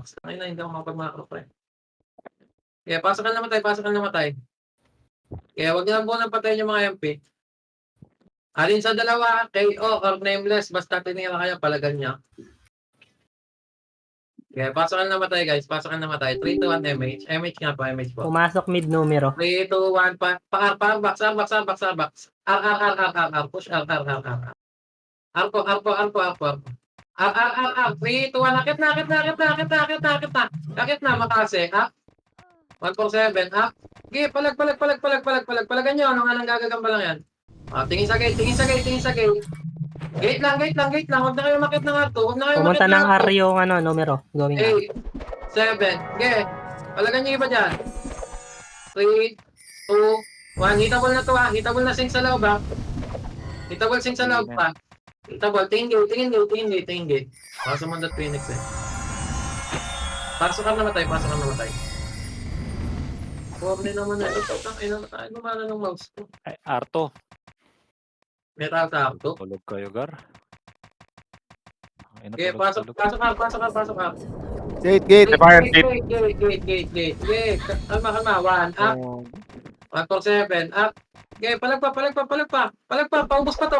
box. Ay na, hindi ako makapag-macro pre. Kaya pasok ka namatay, pasok ka namatay. Kaya wag niyo lang po nang patayin yung mga MP. Alin sa dalawa, KO or nameless, basta tinira kayo, palagan niya. Kaya pasok ka namatay guys, pasok ka namatay. 3, 2, 1, MH. MH nga po, MH po. Pumasok mid numero. 3, 2, 1, box, box. R, push R. Arpo. R. 3, 2, 1, akit na, makase. Up. 147, up. Okay, palagan nyo. Ano nga nang gagagamba lang yan? Tingin sa gate. Gate lang. Huwag na kayo makit ng R2. Pumunta ng R yung numero. Going up. 8, 7, okay. Palagan nyo iba dyan. 3, 2, 1. Hitable na to ha. Hitable na sing sa loob ha. Hitable sing sa loob pa. Hitable. Tingin gate. Pasok mo that Phoenix eh. Pasok ka namatay. Pobre naman na. Ano mana ng mouse ko? Ay, Arto. May tao sa auto. Tulog kayo, Gar. Okay, pasok ka. Gate. Defiant gate. Gate. Kalma. 1, up. 147, up. Okay, palagpa. Paubos pa.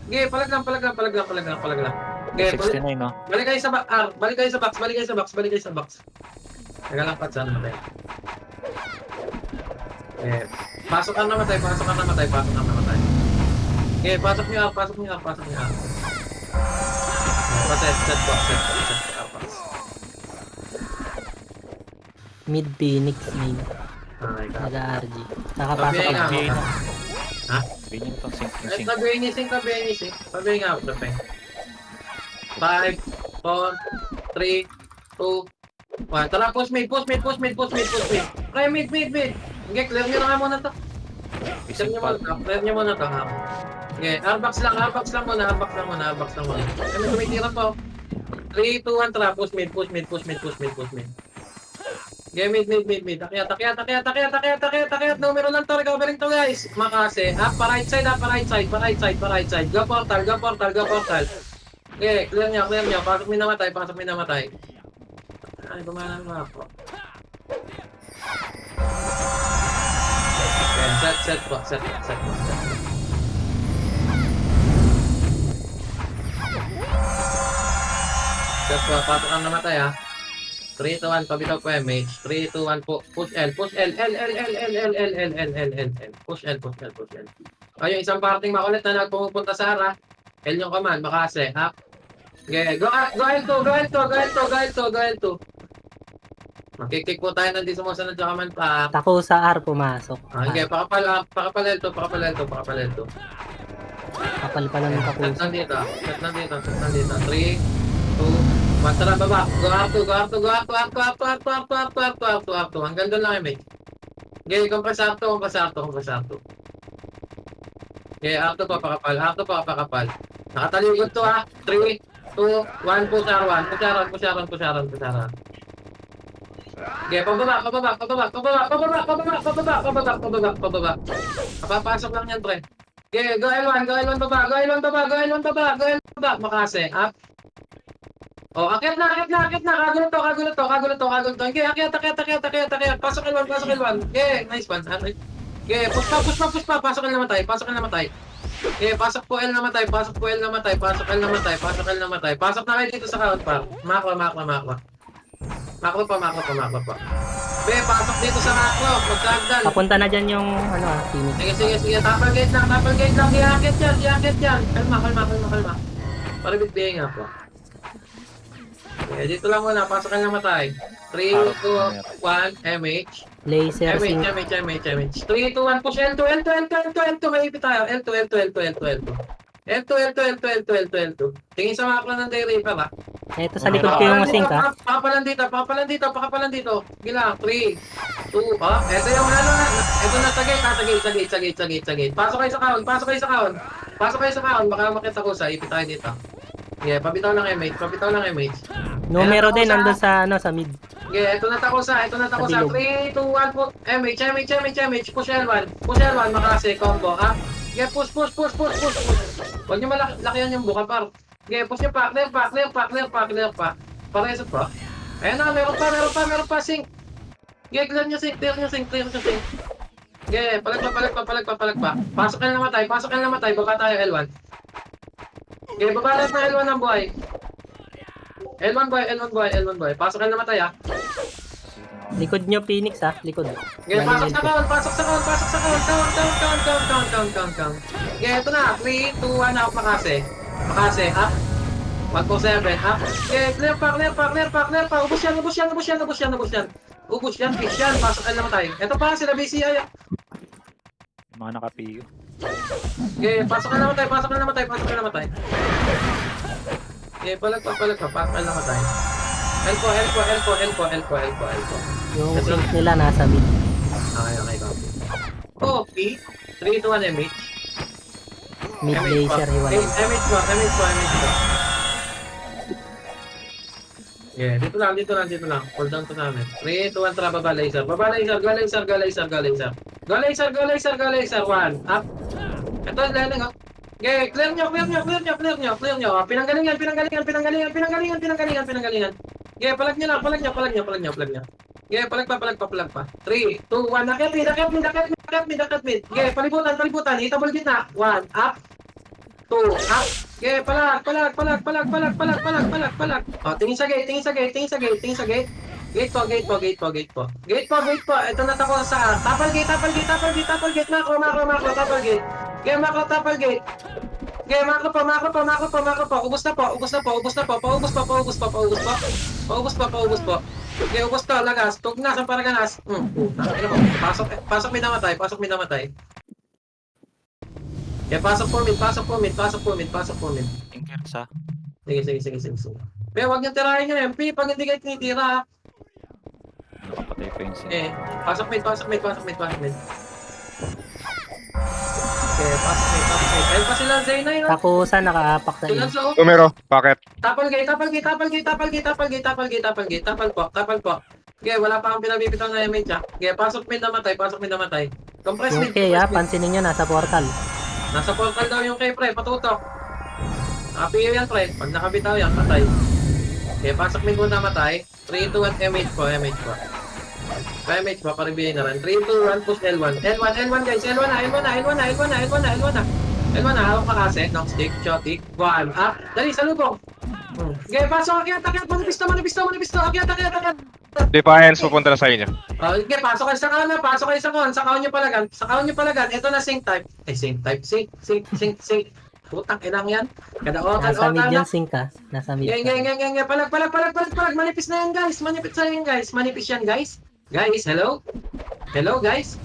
Okay, palag lang. Okay, 69, no? balik kayo sa box. Teka lang, patsan natin. Okay, pasok ka namatay. Okay, pasok niyo. Set box. Mid Phoenix mid. Okay, Nag-RG. Nakapasok Sabi na. nga. Ha? Ganyan to, sync. Pabengi sing. Pabengi nga, pre. 5, 4, 3, 2, 1. Tara, push mid. Try mid. Okay, clear nyo na nga muna to. Clear nyo muna to, ha? Okay, R-box lang muna. Ano tumitira po? 3, 2, 1, tara. Push mid. Okay, mid. Akyat. Numero lang to. Recovering to, guys. Makase. Pa right side. Go portal. Okay, clear nyo. Pasok may namatay. Ay, bumana naman ako. Okay, set po. Pasok ang namatay ha. 3, 2, 1, pabitaw po MH. 3, 2, 1 po. Push L. Push L. Yung isang parting makulit na nagpupunta sa ara. L yung command, makase. Up. Okay, go L2. Makikik po tayo nandito sumusunod sa command pa. Tako sa R pumasok. Okay, pakapal L2. Kapal pa lang ng tako. Set nandito. 3, 2, 1. Tara, baba. Go up. Hanggang doon lang, mate. Okay, compress R2. Okay, R2 pa pakapal. Nakataligod to ha. 3, 2, 1, push R1. Okay, pababa. Papapasok lang yan, pre. Okay, go L1 baba. Makase, up. Oh, akyat na. Kagulo to. Okay, akyat. Pasok L1. Okay, nice one. Okay, push pa. Pasok L namatay. Okay, pasok po L namatay. Pasok na kayo dito sa count pa. Makwa. Makwa pa. Be, pasok dito sa makwa. Magkagdan. Papunta na dyan yung Phoenix. Sige. Tapal gate lang. Iakit yan. Kalma. Para bitbihin nga po. Okay, dito lang muna. Pasok ka namatay. 3, 2, 1, MH. Laser sync. MH. 3, 2, 1, push L2. Malipit tayo. L2. Tingin sa mapa ng Day Reaper ha. Ito sa likod ko yung sync ha. Pakapalan dito. Gila, 3, 2, ito yung ito na sa gate. Pasok kayo sa kaon. Baka makita ko sa ipit tayo dito. Yeah, pabitaw lang MH. Numero din nandun sa mid. Yeah, ito na tako sa 3, 2, 1 po. MH. Push L1, makase combo ha. Yeah, push. Huwag niyo malakihan yung buka par. Okay, push nyo pa. Clear pa. Pareso pa. Ayan na, meron pa. Sing. Okay, clear nyo sing. Okay, palag pa. Pasok ka na namatay. Baba tayo L1. Okay, baba lahat na L1 ng buhay. L1 boy. Pasok ka na namatay ah. Likod nyo, Phoenix ha. Likod. Okay, pasok sa count. Count. Okay, ito na. 3, 2, 1, out Makase, up. 147, up. Okay, clear pa. Ubus yan, fish yan. Pasok ka na namatay. Ito pa, sila BCI. Mga nakapiyo. Okay, pasok ka na namatay. Okay, palag pa. Pasok ka na namatay. Elpo. Yung sync nila nasa mid. Okay, copy. 3, 2, 1, MH. Mid laser hiwalay. MH po. Yeah, dito lang. Hold down to namin. 3, 2, 1, tara, baba laser. Go laser. 1, up. Ito, landing, oh. Okay, clear nyo. Pinanggalingan. Okay, palag nyo. Okay, palag pa. 3, 2, 1, nakit mid. Okay, palibutan. Itabol gitna. 1, up. 2, up. Okay, palag. Oh, tingin sa gate. Gate po. Ito na tako sa tapal gate. Macro, tapal gate. Okay, macro, tapal gate. Okay, macro pa. Ubus na po. Paubos po. Okay, ubos to. Lagas. Tugnas ang paraganas. Ano po? Pasok may namatay. Okay, pasok po mid. Inker sa. Sige. Pero wag niyong tirahin yung MP pag hindi kayo tinitira. Nakapatay pa yung Okay, pasok mid. Okay, pasok mid. Ayun pa sila Zayna yun. Takusan, nakaapak sa Tulan iyo. sa Numero, bakit? Tapal po. Okay, wala pa akong pinabibitaw na image ah. Okay, pasok mid namatay. Compress Yung mid. K ha, pansinin nyo, nasa portal. Nasa portal daw yung kay pre, patutok. Nakapiyo yan pre, pag nakabitaw yan, patay. Okay, pasok mid muna namatay. 3, 2, 1, MH po. MH po, paribihin na rin. 3, 2, 1, push L1 guys, L1 na, hawak ka kasi, knock stick, chotic, 1, up, dali, salubong. Okay, pasok, akyat, manipis, akyat. Defiance pupunta na sa inyo. Okay, pasok kayo sa kaon nyo palagan, ito na sync type. Sync. Putang inang yan. Kada Nasa mid otal yan, na. sync ha. Nasa mid. Gang. Palag. Manipis na yan, guys. Manipis yan, guys. Guys, hello, guys.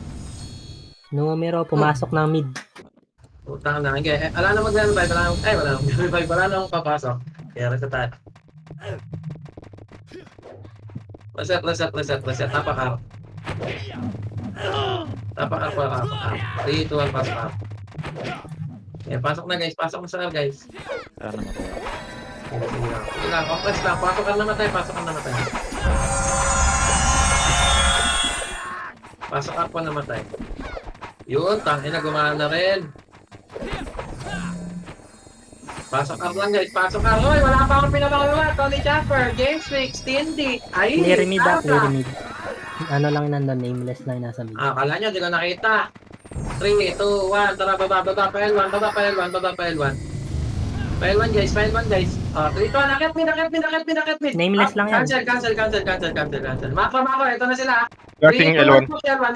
Numero, pumasok ng mid. Putang na. Okay, wala na mag-revive. Wala na akong papasok. Kaya reset tayo. Reset. Tapak. 3, 2, 1, pasok. Okay, pasok na guys. Pasok na sa guys. Sana matuwa. Sige lang. Compress lang. Pasok ka namatay. Pasok ako namatay. Yun, tangin na gumana na rin. Pasok up lang guys. Oy, wala pa akong pinapagawa. Tony Chopper, Game Fix, TND. Ay, Clear mid ha, clear mid. Ano lang nandun, nameless lang nasa mid. Kala nyo, di ko nakita. 3, 2, 1, tara, baba pa L1. Pa L1 guys. 3, 2, 1, akit mid. Nameless lang yan. Cancel. Mako, ito na sila. Flashing L1. L1.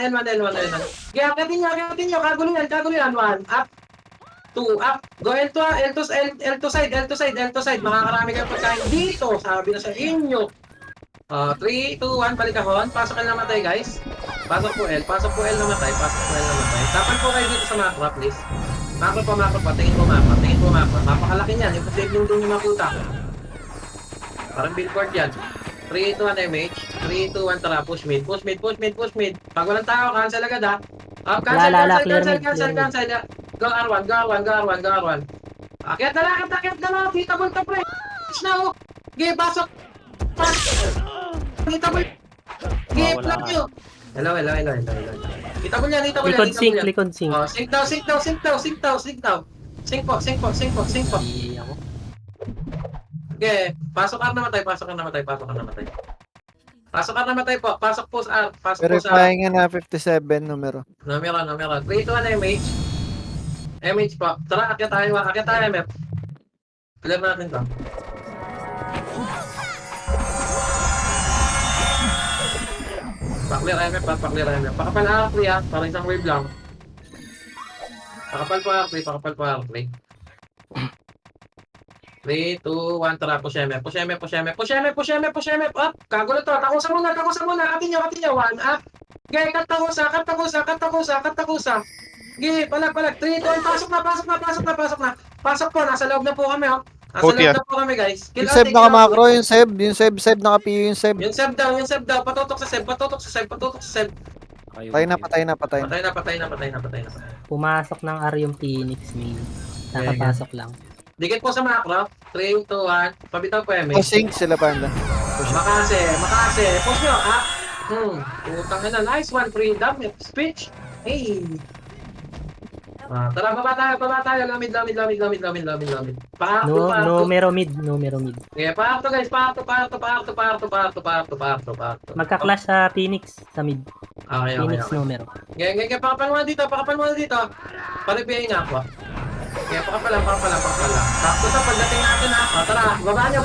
Akitin nyo, kagulian. 1, up. 2, up. Go L2 side. Makakarami kayo pagkain dito. Sabi na sa inyo. 3, 2, 1, balik ahon. Pasok ka namatay, guys. Pasok po L namatay. Tapan po kayo dito sa macro, please. Macro pa. Tingin po macro. Mapakalaki niyan. Yung posibleng doon yung makuta. Parang billboard yan. 3, 2, 1, MH. 3, 2, 1, tara. Push mid. Pag walang tao, cancel agad ha. Cancel. Go R1. Akyat na lang. Kita mo ito, pre. Push na, oh. Okay, pasok. Kita mo. Okay, plug nyo. Hello. Kita mo yan. Likod sync. Sync daw. Sync po. Hindi ako. Okay, pasok ka namatay, pasok ka namatay, pasok ka namatay. Pasok ka namatay po, pasok po sa R, pasok po sa R. Verifying nga na 57 numero. Numero. 3, 2, 1, MH. MH po. Tara, akit tayo, MF. Clear natin to. Paklir MF, paklir MF. Pakapal R3 ha, para isang wave lang. Pakapal po R3. 3, 2, 1, tara, push MF, up! Kagulo to, takusa muna, katin nyo, 1, up! Okay, kat takusa. Okay, palag, 3, 2, 1, pasok na. Pasok po, nasa loob na po kami, oh. Nasa Okay, loob na po kami, guys. Yung save naka-macro, yung save naka-PU yung save. Yung save daw, patutok sa save. Ayaw, Patay na. Patay na. Pumasok ng R yung Phoenix, main. Nakapasok lang. Dikit po sa macro, 3, 2, 1, pabitaw po, MH. Sync sila panda. Makase. Push nyo, ah. Putang ina, nice one, freedom, speech. Hey. Tara, baba tayo. Lamid. Numero mid. Okay, paarto guys, paarto. Magka-clash sa Phoenix sa mid. Okay. Phoenix numero. Okay, pakapal mo dito. Paripihin nga po. Okay, pakapal lang. Sakto sa pagdating natin ha. Tara, baba nyo.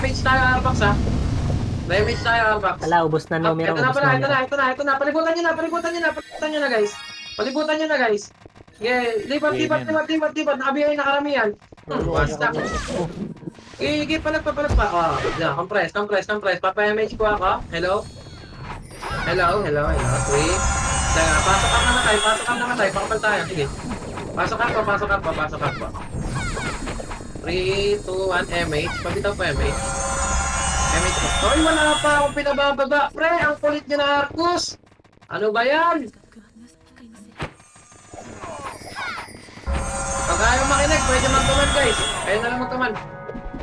Page tayo, Arbox ha. Damage tayo, Arbox. Ala, ubos na numero. Ito na. Palibutan nyo na, guys. Yeah, lipat. Nakabihay na karamihan. Basta. Igip, palag pa. Oh, yeah, compress. Papa-MH po ako. Hello. 3. Pasok ka namatay. Pakapal tayo. Sige. Pasok ka pa. 3, 2, 1, MH. Pabitaw po, MH. MH po. Hoy, wala pa akong pinabababa. Pre, ang kulit niya na Arcus. Ano ba yan? Pag ayaw makinig, pwede magtuman, guys. Kaya na lang magtuman.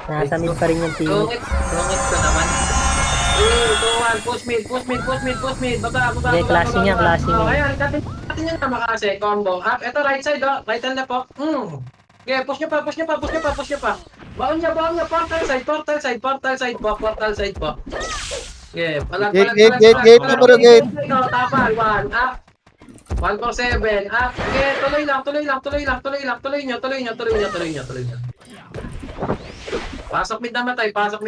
Nasa mid pa rin yung Phoenix. Tungit ko naman. 3, 2, 1, push mid. Baba. Okay, clashing yan. Ayan, katin nyo na makase. Combo. Up, ito right side, oh. Right hand na po. Okay, push nyo pa. Baon nyo. Portal side po. Okay, palag. Gate, numero gate. Tapal, 1, up. 147, up. Okay, tuloy lang. Tuloy nyo. Pasok mid namatay. Pasok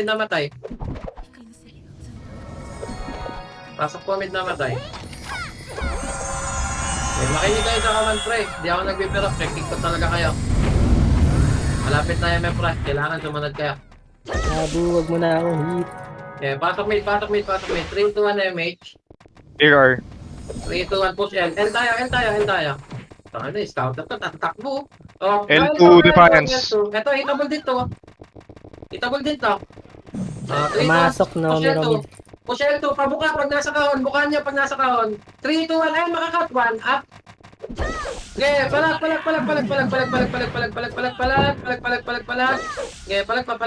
po mid namatay. Makinig kayo sa command, pre. Di ako nagbibiro. Kick ko talaga kayo. Malapit na MF, pre. Kailangan sumunod kayo. Abu, wag mo na akong hit. Okay, pasok mid. 3, 2, 1, MH. AR. 3, 2, 1, push L. L tayo. Ano, scout na to. Tatakbo. Oh, L2 L2, defiance. L2. Ito, hitable din to. 3, 2, 1, Pumasok numero mid. push L2. Pabuka pag nasa kahon. Bukaan nyo pag nasa kahon. 3, 2, 1. Ayun, makakat. 1, up. Okay, palag. Okay, palag pa.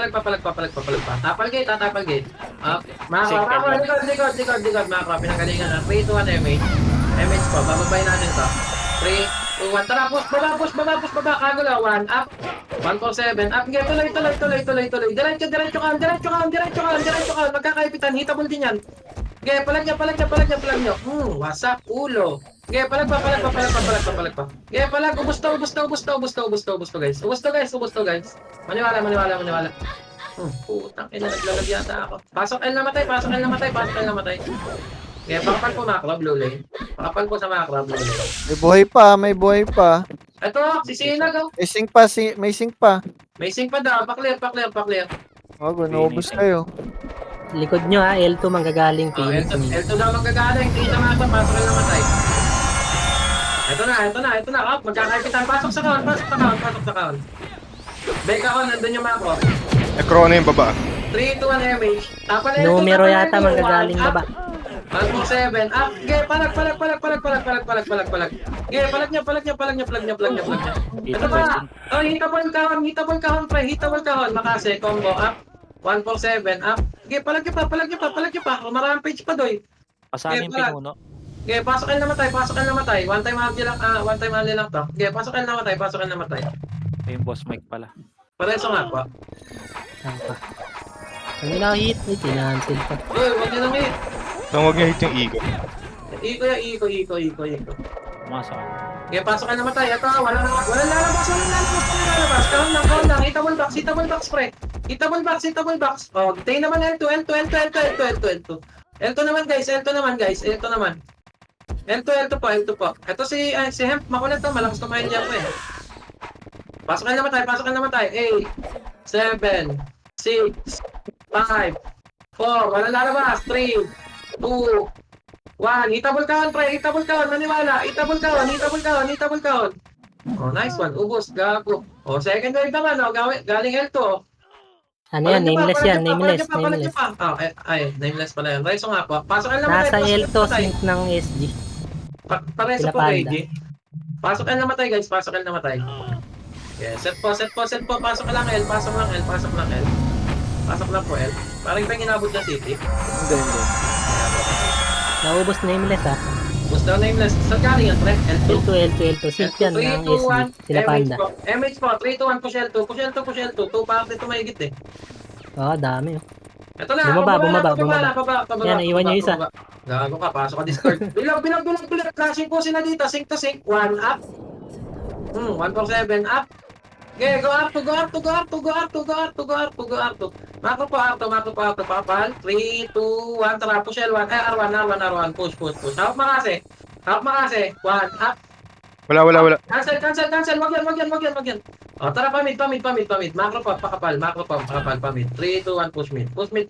Tapal gate. Okay. Likod. Makro. Pinagalingan na. 3, 2, 1, MH. MH po. Bababay natin to. 3, 2, 1. Tara, push. Baba. Kagulo. 1, up. 147. Up. Okay, tuloy. Diretso ka. Magkakaipitan. Hitable din yan. Okay, palag nyo. Wasak ulo. Okay, palag pa. Okay, palag. Ubus to, guys. Maniwala. Putang ina, naglalag yata ako. Pasok L namatay. Okay, pakapal po macro, blue lane. Pakapal po sa macro, blue lane. May buhay pa. Ito, si Sinag, oh. May sync pa. May sync pa daw. Pa-clear. Wag, naubos kayo. Likod nyo ha, L2 manggagaling Oh, Phoenix mid. L2 daw magagaling. Tingin naman ito, pasok L namatay. Ito na. Oh, magkakaipitan. Pasok sa kaon. Beka ko, nandun yung macro. Necro na yung baba. 3, 2, 1, MH. Tapal L2. Numero yata manggagaling baba. 147. Up. Okay, palag. Okay, palag nyo. Ito pa. Oh, hitable kahon, pre. Makase, combo, up. 147, up. Okay, palag nyo pa. Marampage pa, doy. Pasanin palag. pinuno. Okay, pasok L namatay. One time only lang to. Okay, pasok L namatay. Yung boss Mike pala. Pareso nga po. Saan pa? Hindi na-hit. May tinancel pa. Uy, huwag niyo nang hit. Nang huwag niya hit yung ego. Iko. Pumasok ka. Kaya pasok ka namatay. Ito, wala lalabas. Count lang. Hitable box, pre. Hitable box. Oh, tayo naman L2. L2 naman, guys. L2 po. Ito si Hemp, makulit to. Malakas kumain niya po eh. Pasok ka namatay. 8, 7, 6, 5, 4, wala lalabas. 3, 2, 1, hitable count, pre. Hitable count, maniwala. Hitable count. Oh, nice one. Ubos, gago. Oh, second wave naman, oh. Galing L2, oh. Ano yan? Nameless yan. Nameless. Ah, nameless pala yan. Raiso nga po. Pasok ka namatay. Nasa L2 sync ng SG. Pareso Sila po, Panda. KG. Pasok ka namatay, guys. Yeah, set po. Pasok lang L. Pasok lang po L. Parang pang inabot na city. Hindi. Naubos nameless ah. Boost down nameless. Saan galing yan, pre? L2. L2. Sync yan ng 3, 2, SG. 1. Sila Panda. MH po. 3, 2, 1. Push L2. 2 party ito mahigit eh. Oo, dami oh. Ito na. Bumaba. Yan, naiwan niyo isa. Gago ka. Pasok ka Discord. Bilang. Crashing po sila dito. Sync to sync. 1 up. 147 up. Okay, go up to. Mako po up to. Papal. 3, 2, 1. Tara, push L1. R1. Push. Half makase. 1 up. Wala. Cancel. Wag yan. O, tara, pamid. Macro pa, pakapal, pamid. 3, 2, 1, push mid. Push mid.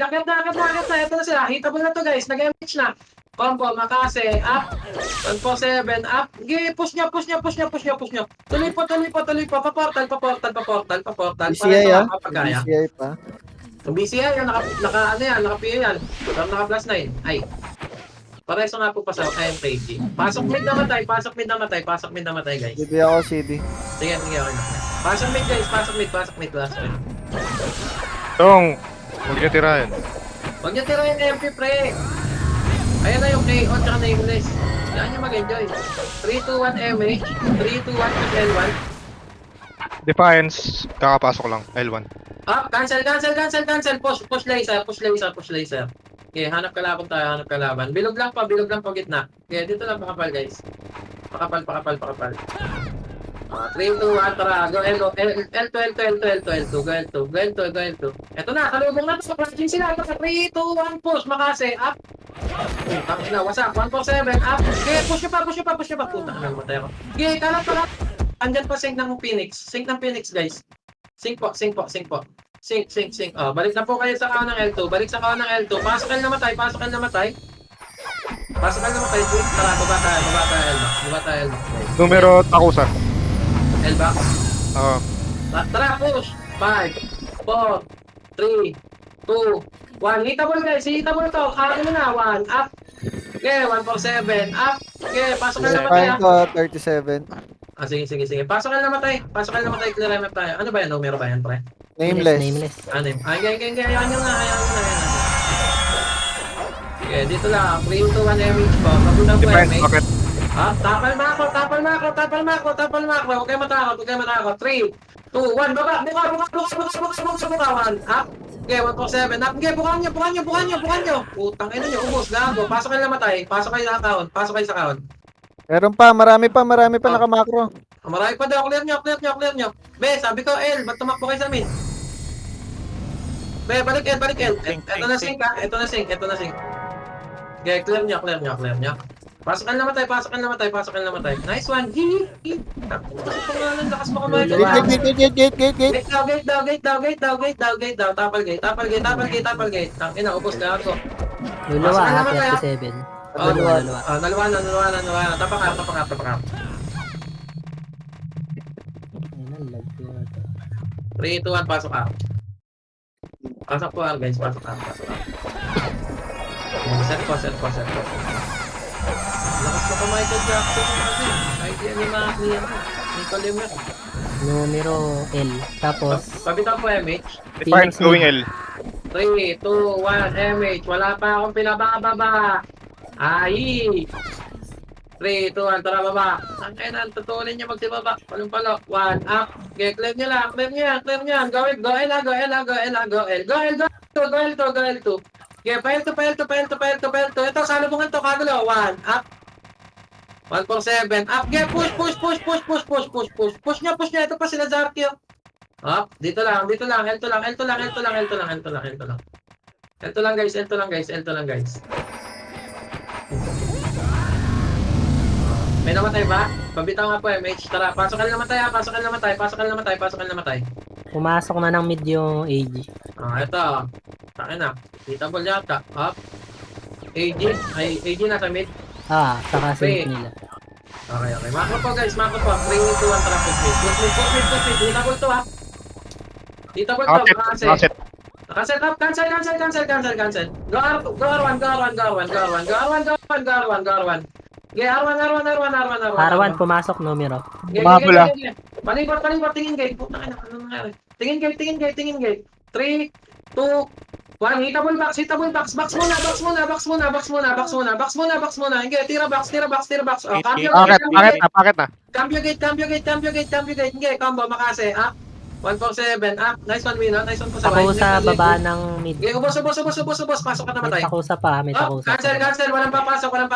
Akit na. Ito na sila. Hitable na to, guys. Nag-MH na. Combo, makase, up. 147, up. Sige, push nyo. Tuloy po. Pa-portal. BCI ah. Papagaya. BCI pa. Yung BCI, yung naka-PA yan. Pero naka-plus 9. Ay. Pareso nga po pa sa MKG. Pasok mid namatay, guys. Hindi ako CD. Sige, okay na. Pasok mid, guys. Pasok mid. Tong, huwag niya tirahin. Huwag niyo tira yung MP, pre. Ayan na yung KO tsaka nameless. Yan nyo mag-enjoy. 3, 2, 1 MH. 3, 2, 1 plus L1. Defiance, kakapasok lang. L1. Up, cancel. Push laser. Okay, hanap kalaban tayo. Bilog lang pa gitna. Okay, dito lang pakapal, guys. Pakapal. 3, 2, 1, tara. Go L2. Go L2. Eto na, kalubong na to. Crashing sila. 3, 2, 1, push. Makase, up. Tangina, wasak. 147, up. Okay, push nyo pa. Puta, namatay ako. Okay, kalat. Andyan pa sync ng Phoenix. Guys. Sync po. Sync. Oh, balik na po kayo sa kawan ng L2. Pasok ka namatay. Tara, baba tayo, guys. Numero takusan. L-box. Oo. Tara, push. 5, 4, 3, 2, 1. Hitable, guys. Hitable to. Kaya mo na. 1, up. Okay, 147, up. Okay, pasok ka namatay. Fine ko, 37. Sige. Pasok ka namatay. Clear MF tayo. Ano ba yan? Numero ba yan, pre? Nameless. Ano yun? Ayaw nyo nga. Okay, dito lang. 3, 2, 1 MH po. Mabuta po Defiance, MH. bakit? Tapal macro. Huwag kayo matakot. 3, 2, 1. Buka. 1. Up. Okay, 147. Up. Okay, bukan nyo. Putang ina nyo. Ubus. Gago. Pasok kayo namatay. Pasok kayo sa account. Meron pa, marami pa nakamakro. Marami pa daw. Clear nyo. Be, sabi ko, L. Ba't tumakbo kayo sa mid? Be, balik L. Ito na sync. Okay, clear nyo. Pasok ka namatay. Nice one. Hihi. Kasi pangalan, lakas mo kumain. Gate. Gate down. Tapal gate. Tangina, ubos na ako. Lulawa Pasok ka ha, namatay, 37. Dalawa. Dalawa. Nalawa. Tapak ka. Ayun ang lag ko. 3, 2, 1, pasok ka. Pasok po, guys. Pasok ka. Set po. Lakas mo ka Michael Jackson. Idea ni Nico Lemer. Numero L. Tapos, Pabitan po, MH. Defiance going L. 3, 2, 1, MH. Wala pa akong pinabababa. Ay! 3, 2, 1, tara baba. Ang kainan, tutuloy niya magsibaba. Palong-palo. 1, up. Okay, clear niya lang. Clear niya, clear niya. Go, go, ela, go, ela, go, ela, go, el. Go, el, go, go, el, to, go, el, to. Okay, pail to, pail to, pail to, pail to, pail to. Ito, salubungan to, kagulo. 1, up. 147. Up, okay, push, push, push, push, push, push, push, push. Push niya, push niya. Ito pa sila Zarkio. Up, dito lang, dito lang. L2 lang, L2 lang, L2 lang, L2 lang, L2 lang, L2 lang. L2 lang guys, L2 lang guys, L2 lang guys. May namatay ba? Pabitaw nga po MH. Tara, pasok ka na namatay ha. Pasok ka na namatay. Pasok ka na namatay. Pasok ka na namatay. Pumasok na ng mid yung AG. Ito. Takin na. Hitable yata. Up. AG. Ay, AG nasa mid. Saka Wait. sync nila. Okay. Mako po guys. Mako po. 3, 2, 1. Tara, push mid. Push mid, push mid, push mid. Hitable to ha. Hitable to. Nakaset, Kasi. nakaset. Nakaset up. Cancel, cancel, cancel, cancel, cancel. Go R1, go R1, go R1, go R1, go R1, go R1, go R1, go R1, go R1. Okay, R1. Pumasok numero. Umabol, ah. Palibot, tingin gate. Puta ka na, ano nangyari? Tingin gate. 3, 2, 1, hitable box. Box muna. Hindi, tira box. Oh, Paket na. cambio gate. Hindi, combo, makase. 147, nice one, Wino. Nice one po sa Ako sa baba ng mid. Okay, ubos. Pasok ka na May matay. takusa pa, may Oh, takusa. cancel. Walang papasok. Okay,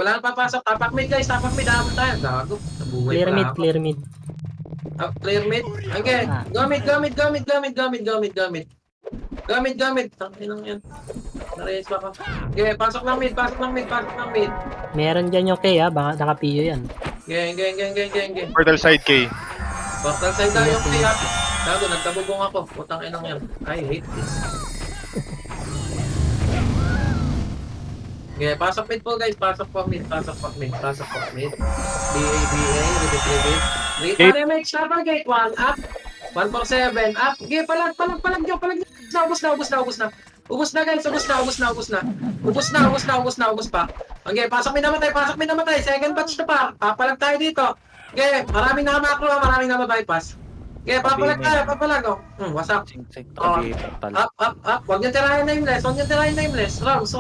wala nang papasok. Tapak mid guys, habang tayo. Gago. Nabuhay Clear pala mid, ako. clear mid. Clear mid. Okay. Gamit. Tanginang yan. Nareyes pa ko. Okay, pasok lang mid. Meron dyan yung K baka naka-PO yan. Geng. Portal side K. Portal side daw yung kaya. Gago, nagkabubong ako. Putang inang yan. I hate this. Okay, pasok mid po guys. Pasok po mid. BA, repeat. Read MX, double gate. 1, up. 147, up. Okay, palag nyo. Ubus na guys, ubus pa. Okay, pasok may namatay. Second batch na pa. Papalag tayo dito. Okay, maraming nakamakro, maraming namabypass. Okay, papalag tayo, oh. Wasak. Sing-sing. Oh. Tabi portal. Up. Huwag niyo tirahin nameless. Roms.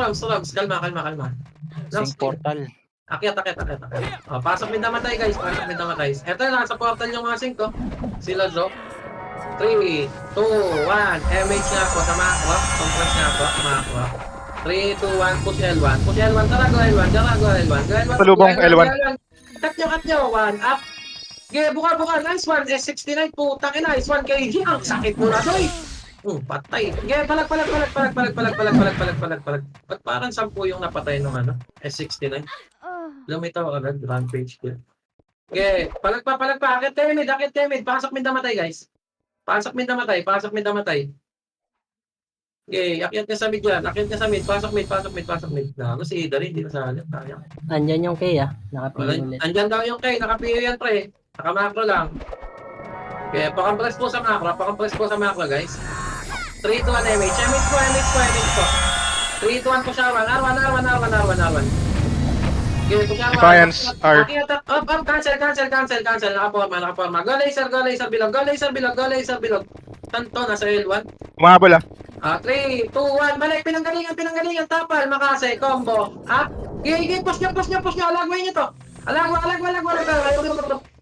Kalma. Sing portal. Akyat. Oh, pasok may namatay guys, Eto na, sa portal yung mga 5. Sila Zo. 3, 2, 1. MH nga po sa macro. Compress nga po, macro. 3, 2, 1. Push L1. Tara, go L1. Palubong L1. Cut nyo. 1, up. Okay, buka. Nice one. S69. Putang ina. Nice one. KG. Ang sakit mo na, doy. Patay. Okay, palag. Ba't parang 10 yung napatay nung S69? Lumitaw agad. Rampage kill. Okay, palag pa. Akit temid. Pasok mid namatay, guys. Pasok mid namatay. Okay, akyat niya sa mid yan. Pasok mid. Nago si Ida rin. Hindi masali. Sayang. Andyan yung K naka-PO ulit. Andyan daw yung K. Naka-PO yan, pre. Naka-macro lang. Okay, pakampress po sa macro, guys. 3, 2, 1, MH. MH po. 3, 2, 1 po siya. R1. Okay, po siya. Defiance, R. Up. Cancel. Nakaporma. Go laser bilog. Tanto, nasa L1. Umabol, ah. 3, 2, 1. Balik. Pinanggalingan. Tapal. Makase. Combo. Okay, push nyo. Alagway nyo to. Alagwa.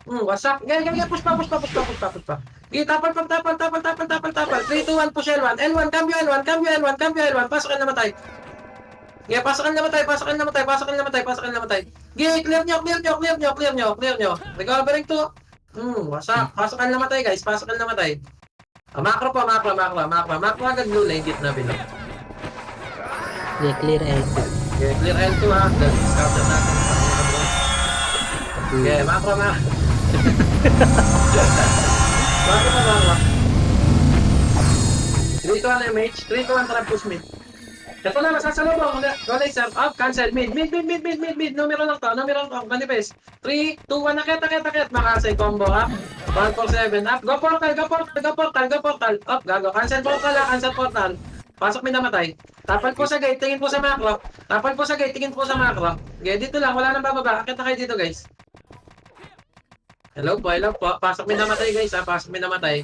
Wasak. Ganyan. Push pa. Okay, tapal. 3, 2, 1. Push L1. Cambio L1. Pasok ka namatay. Okay, pasok ka namatay. Okay, clear nyo. Recovering to. Wasak. Pasok ka namatay, guys. Macro pa. Macro agad blue lane. Gitna bilog. Clear L2. Okay, clear L2 ha. Scout natin. Okay, macro. Macro. 3 to 1 MH. 3 to 1 trap push mid. Ito na, masasalubong. Go laser. Up, cancel. Mid. Numero lang to. Manifest. 3, 2, 1. Akit. Makasay combo up. 147. Up. Go portal. Up, gago. Cancel portal. Pasok may namatay. Tapal po sa gate. Tingin po sa macro. Okay, dito lang. Wala nang bababa. Akit na kayo dito, guys. Hello po. Pasok may namatay, guys.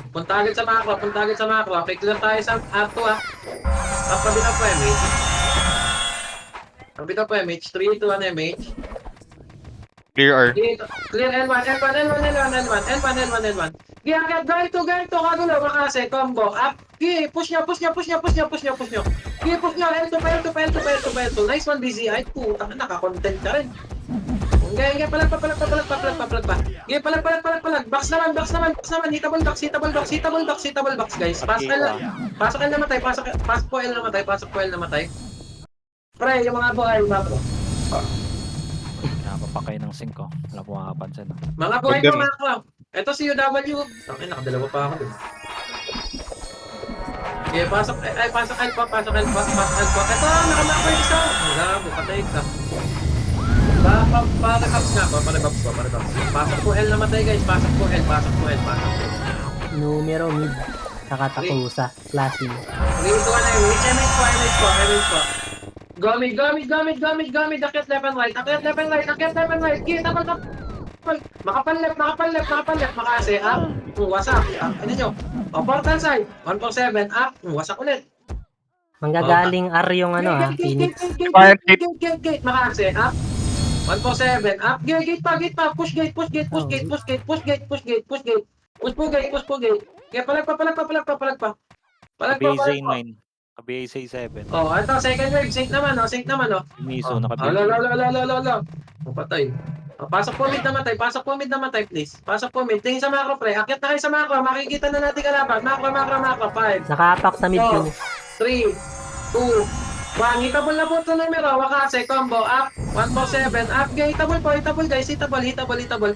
Punta agad sa macro. Okay, clear tayo sa R2 Up kabila po, MH. Kapit po MH. 3, 2, 1 MH. Clear R. Dito. Clear L1, L1, L1, L1, L1, L1, L1, L1. Giyagat, ganito, kagulo, makase, combo, up. Push nyo. Push nyo, L2. Nice one, busy. Ay, puta, naka-content ka rin. Gaya, palag pa. Gaya, palag. Box naman. Hitable box, guys. Pasok L namatay. Pasok po L namatay. Pre, yung mga buhay, mga bro. Napapakay ng 5 ko. Wala po makapansin. Mga buhay ko, Ganda. mga bro. Ito si UW. Ay, nakadalawa pa ako dun. Okay, pasok Alpha. Ito, nakamako yung isa. Gabo, patay ka. Para-caps nga, para-caps. Pasok po L namatay, guys. Pasok po L. Numero mid. Nakatakusa. Flashing. 3, 2, 1, MH po. Gamit. Akyat left and right. Kita ko. Makapal left. Makase, up. Wasak. Ano nyo? Portal side. 147, up. Wasak ulit. Manggagaling R yung Phoenix. Gate. Makase, up. 147, up. Gate pa. Push gate. Push gate. Kaya palag pa. Naka-BSA 9. Naka-BSA 7. Oh, ito, second wave. Sync naman. Miso, Oh, naka-BSA. Patay. Oh, pasok po mid namatay, please. Pasok po mid. Tingin sa macro, pre. Akyat na kayo sa macro. Makikita na natin kalaban. Macro. 5, Nakaapak sa mid Phoenix. 3, 2, 1. Hitable na po ito numero. Wakase, combo, up. 147, up. Hitable po, guys. Hitable.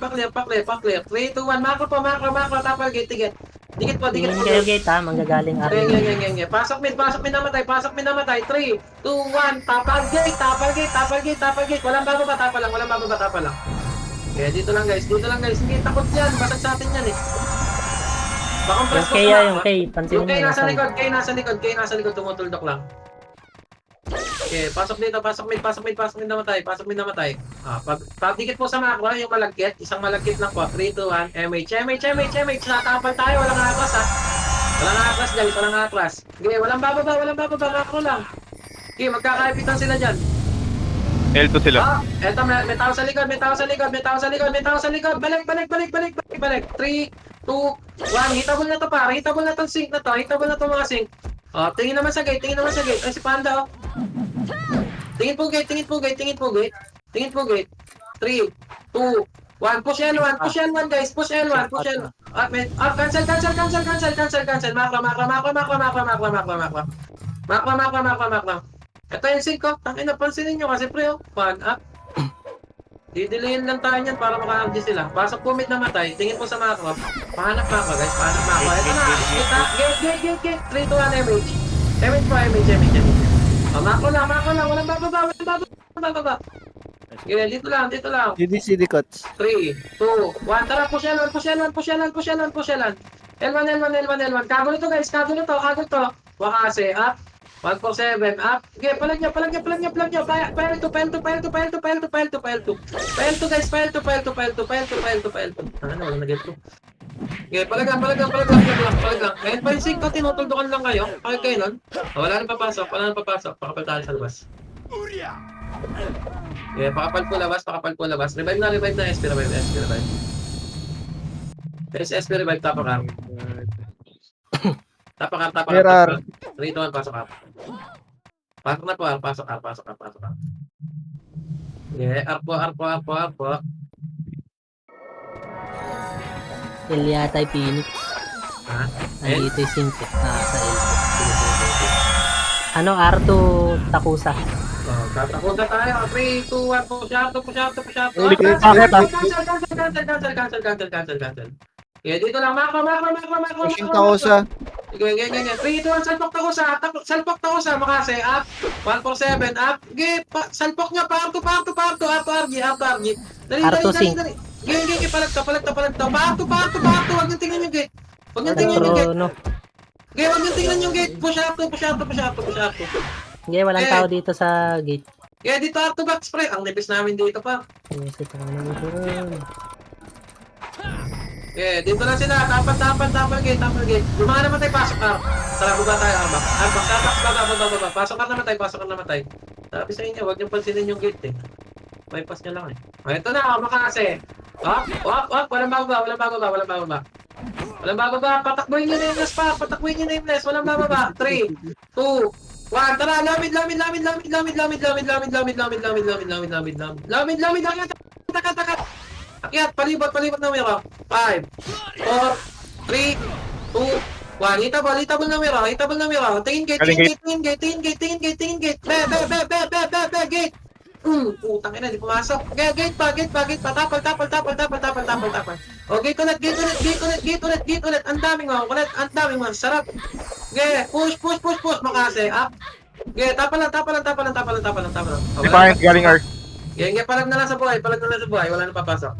Pa-clear. 3, 2, 1. Macro. Tapal gate, tigit. Dikit po. Tingin kayo gate ha. Manggagaling R yung Geng. Pasok mid namatay. 3, 2, 1. Tapal gate. Walang bago ba, tapal lang. Kaya dito lang guys. Hindi takot yan. Basag sa atin yan eh. Bakompress Yung K yung K. Pansinin Yung mo K yung nasa likod. Tumutuldok lang. Okay, pasok dito. Pasok mid namatay. Pagdikit po sa macro, yung malagkit. Isang malagkit lang po. 3, 2, 1. MH. Natapal tayo. Walang atras ha. Walang atras. Okay, walang bababa. Macro lang. Okay, magkakaipitan sila dyan. L2 sila. Eto, may tao sa likod. Balik. 3, 2, 1. Hitable na to, pare. Hitable na tong sync na to. Mga sync. Oh, tingin naman sa gate. Ay, si Panda, oh. Tingin po gate. 3, 2, 1. Push L1, guys. Cancel. Makro. Ito yung sync ko. Tangin na, pansinin nyo kasi pre, oh. Pan up. Didelayin lang tayo niyan para maka-agdi sila. Pasok po mid namatay. Tingin po sa macro. Pahanap macro, guys. Ito na. Gate. 3, 2, 1, MH. MH. Macro lang. Walang bababa. Okay, dito lang. CD cuts. 3, 2, 1. Tara, push L1. L1. Kagulo to, guys. Kagulo to. Wakase, up. 147, up. Okay, palag nyo. File to, guys. File to. Ano, wala na get to. Okay, palagang. Ngayon pa yung sync ko, tinutuldukan lang kayo. Pakit kayo nun. Wala nang papasok. Pakapal tayo sa labas. Okay, pakapal po labas. Revive na, SP revive. SP revive, tapakar. Tapakar. Mirror. 3, 2, 1, pasok up. Pasok na po, pasok up. Yeah, arpo. L yata yung Phoenix. Ha? Nandito yung sync eh. Sa L. R2 Takusa. Oh, tatakuta tayo. 3, 2, 1, push up. Cancel. Yeah, dito lang. Macro. Pushing Takusa. Ganyan. 3, 2, 1, salpok Takusa. Makase, up. 147, up. Salpok niya. Parto. Up, RG. Dali. Ganyan, palag to. Parto. Huwag niyong tingnan yung gate. Huwag niyong tingnan yung gate. Push up to. Hindi, walang tao dito sa gate. Kaya dito Arto box, pre. Ang nipis namin dito pa. Yes, ito naman. Okay, dito lang sila. Tapal gate. Yung mga namatay, pasok ka. Tara, baba tayo, Arbak. Baba. Pasok ka namatay. Sabi sa inyo, huwag niyong pansinin yung gate eh. Bypass niya lang eh. O, ito na, makase. Wap. Walang bababa. Patakbuhin niyo na yung last pa. Walang bababa. 3, 2, 1. Tara, lamid. Takat. Akyat, palibot na mero. 5, 4, 3, 2, 1. Itabol na mero. Tingin gate. Be, gate. Putang ina, di pumasok. Gate pa. Tapal. O, gate ulit. Ang daming mo. Sarap. Push. Makase. Up. Tapalan. Defiant galing R. Palag na lang sa buhay. Wala nang papasok.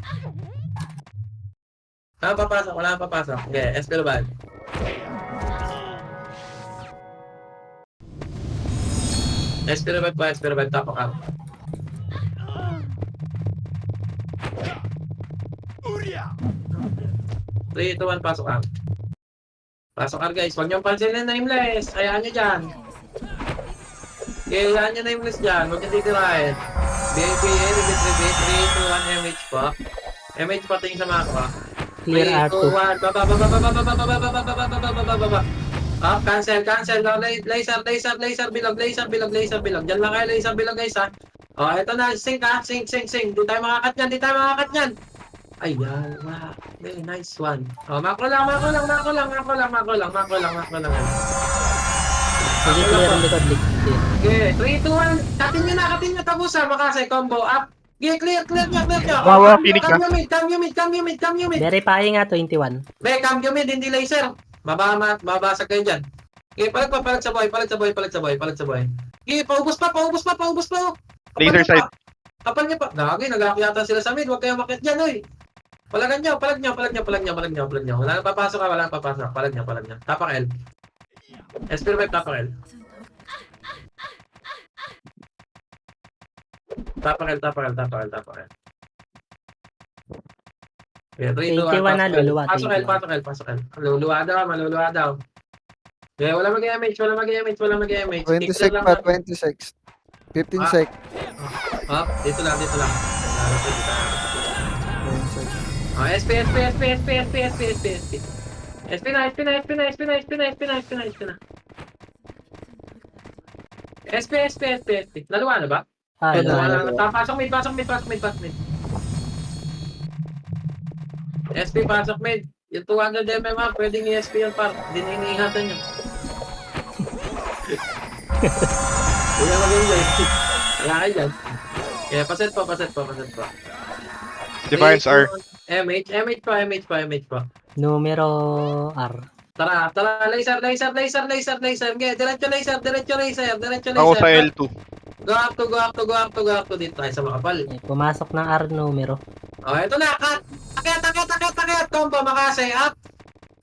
Wala nang papasok. Espero bad. Espero bad. Tapak up. Three, 2, 1, pasok up. Pasok up guys. Huwag niyong pansinin na nameless. Hayaan niyo dyan. Hayaan niyo nameless dyan. Huwag niyo titirahin. BAPA, repeat, 3, 2, 1, MH po. MH po, tingin sa mga ko. Clear 3, R2. 2, 1, baba. Up, cancel. Laser bilog. Diyan lang kayo, laser bilog guys ha. O, eto na, sink. Di tayo makakat yan. Ayan, wow. Okay, nice one. O, mako lang. Sige, clear ang likod. Okay, 3, 2, 1. Katin nyo, tapusan. Makasay, combo, up. Okay, clear nyo. Wawa, Phoenix na. Cam you mid. Verify nga, 21. Be, cam you mid, hindi laser. Mabasag kayo dyan. Okay, palag sa buhay. Okay, paubos pa. Laser side. Kapal niya pa. Gagi, nag-aakyatan sila sa mid. Huwag kayong makit dyan, oy. Palag nyo. Wala nang papasok. Palag nyo. Tapak L. Espero may tapak L. Tapak L. Okay, 3, 2, 21 na, luluwa. Pasok L. Maluluwa daw. Okay, wala mag-MH. 26 pa, 26. 15 sec. Dito lang. 9 sec. SP na. SP. Naluwa na ba? Pasok mid. SP, pasok mid. Yung 200 mm, pwedeng ESP yun par. Dininiihatan nyo. Hindi na mag-enjoy. Wala kayo dyan. Kaya paset pa. Defiance R. MH pa. Numero R. Tara, laser. Okay, diretso laser. Ako sa L2. Go up to dito tayo sa makapal. Pumasok ng R numero. Oh, ito na, cut. Akit, combo, makasay, up.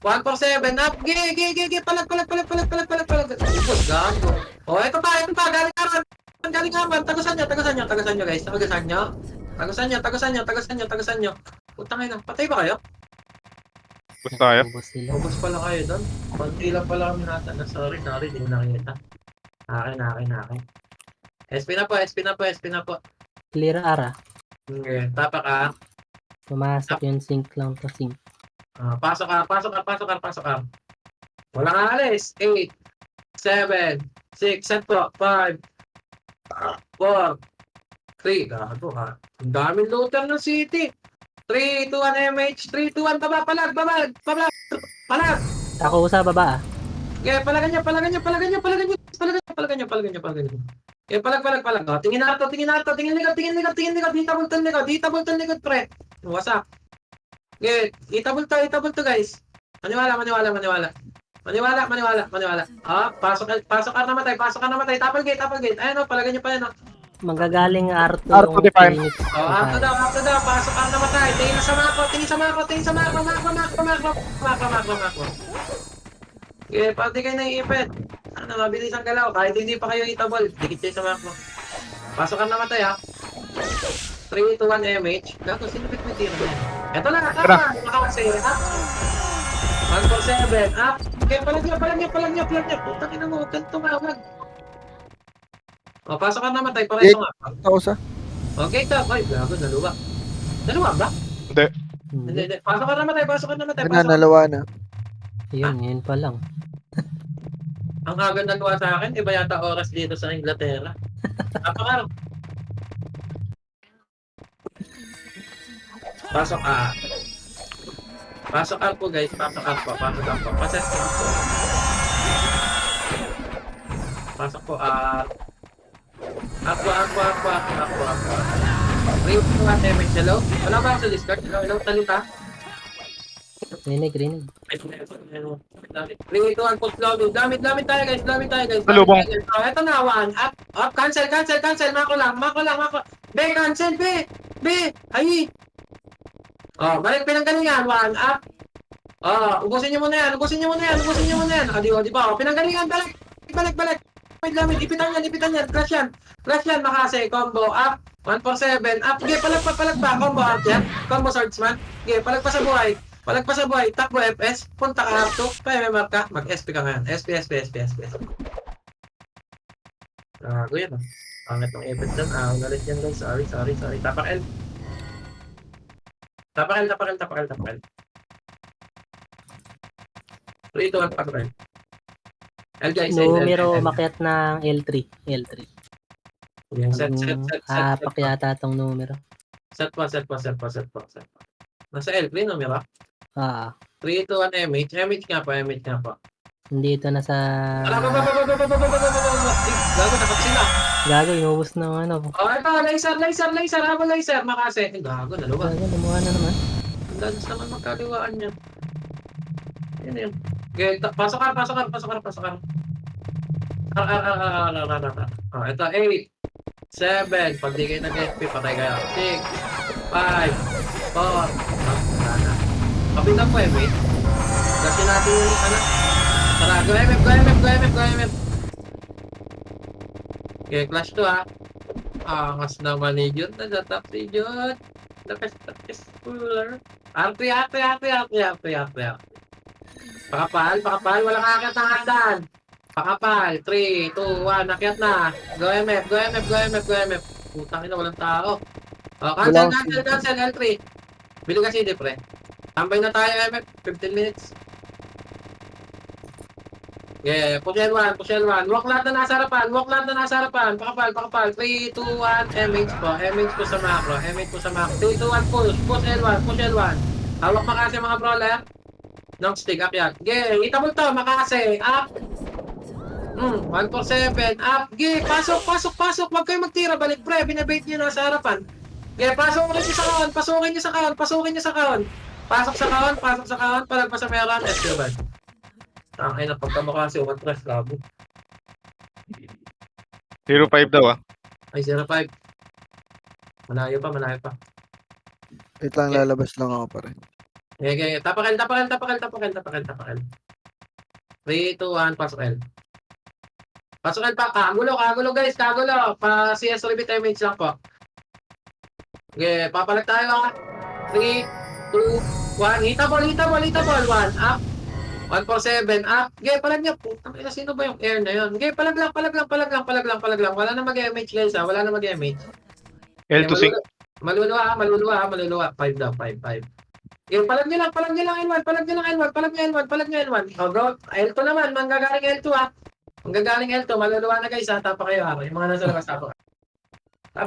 147, up. Gigi, palag. Ubus, gago. Oh, ito pa, galing aman. Tagasan nyo, guys. Tagasan nyo. Putang ina, patay ba kayo? Basta tayo. Ubos sila. Ubus pala kayo doon. Konti lang pala kami nata. Sorry, di mo nakita. Akin. SP na po. Clear R ah. Okay, tapak ka. Pumasok yung sync lang to sync. Pasok ka. Walang aalis. 8, 7, 6, set po. 5, 4, 3. Gago ha. Ang daming looter ng city. 3, 2, 1, MH. 3, 2, 1, baba, palag. Ako sa baba ah. Okay, palagan nyo. Okay, palag. Oh, tingin na to. Tingin likod. Hitabulton likod, pre. Wasak. Okay, hitabul to, guys. Maniwala. Pasok ka namatay. Tapal gate. Ayan o, palagan nyo pa yan o. Manggagaling R2 R2 yung define. Phoenix. After daw. Pasok ka namatay. Tingin sa mako. Okay, pati kayo naiipit. Mabilis ang galaw. Kahit hindi pa kayo itabol. Dikit kayo sa mako. Pasok ka namatay ha. 3, 2, 1, MH. Gato, sinipit mo tira mo yan. Eto na, Tara. Makase, up. 147, up. Okay, palag niya. Putang ina mo, huwag kang tumawag. O, pasok ka namatay, pareso nga. Tausa. Okay, top. Ay, gago, naluwa. Naluwa ba? Hindi. Hindi. Pasok ka namatay. Yun na, nalawa na. Yun pa lang. Ang agad naluwa sa akin, iba yata oras dito sa Inglaterra. Napaka. Pasok A. Pasok A po guys, pasok A po. Pasok po. Pasok po A. Ako. Ring po ang damage. Hello? Wala ba ako sa Discord? Hello, talita? Rinig. Ring ito ang post loading. Damit tayo guys. Salubong. Oh, eto na, one. Up. Cancel. Mako lang. Be, cancel, be. Ay. Oh, balik pinanggalingan. One, up. Oh, ubusin niyo muna yan. Di ba? Oh, pinanggalingan, balik. Wait lang, ipitan yan. Crash yan, makase. Combo, up. 147, up. Okay, palag pa. Combo, up yan. Combo, swordsman. Okay, palag pa sa buhay. Takbo, FS. Punta ka, up to. PMMR ka. Mag-SP ka ngayon. SP. Gago yan, ah. Pangit ng effect dyan. Galit yan, guys. Sorry. Tapak L. Tapak L. 3, 2, 1, tapak L. L, guys. Numero L. makiat ng L3. Yan, set. Apak yata tong numero. Set pa. Nasa L3, numero? 3, 2, 1, MH. MH nga pa. Dito na sa... Gago, takot sila. Gago, inubos ng ano. Oh, ito, laser. Habang laser, makase. Gago, naluwa. Gago, lumuha na naman. Ang dalas naman magkaliwaan niya. Yun. Okay, pasok ka. Oh, ito, 8, 7, pag di kayo nag-FP, patay kayo. 6, 5, 4, wala na. Kapitan po, MH. Kasi natin yung tara, go MF. Okay, clash to ha. Angas naman ni Jun. Nadatap si Jun. Lakas cooler. Arte. Pakapal. Walang akit ng hagdan. Pakapal. 3, 2, 1. Nakyat na. Go MF. Putang ina, walang tao. Oh, cancel. L3. Bili ka CD, pre. Tambay na tayo, MF. 15 minutes. Yeah, push L1. Walk lahat na nasa harapan. Pakapal. 3, 2, 1. MH po sa macro. 3, 2, 1, push L1. Hawak makase mga brawler. Knock stick, up yan. Okay, itabol to, makase. Up. 147, up. Okay, pasok. Huwag kayo magtira, balik pre. Binabait nyo na sa harapan. Okay, pasukin nyo sa kaon. Pasok sa kaon. Palag pa sa meron. Esteban. Ay na pagkamukha si Umatras, labo. 0-5 daw ah. Ay, 0-5. Malayo pa. Wait lang, lalabas lang ako pa rin. Okay. Tapakal. 3, 2, 1, pasok L. Pasok L pa. Kagulo guys, Pa CS repeat damage lang po. Okay, papalag tayo ha. 3, 2, 1. Hitable. 1, up. 147, up. Okay, palag niya. Putang ina, sino ba yung air na yun? Okay, palag lang. Wala na mag-MH guys ha. L2 sync. Maluluwa. 5 daw, 5. Yung palag niyo lang L1. Oh, bro, L2 naman, manggagaling L2 ha. Maluluwa na guys ha. Tapa kayo ha. Yung mga nasa labas, tapa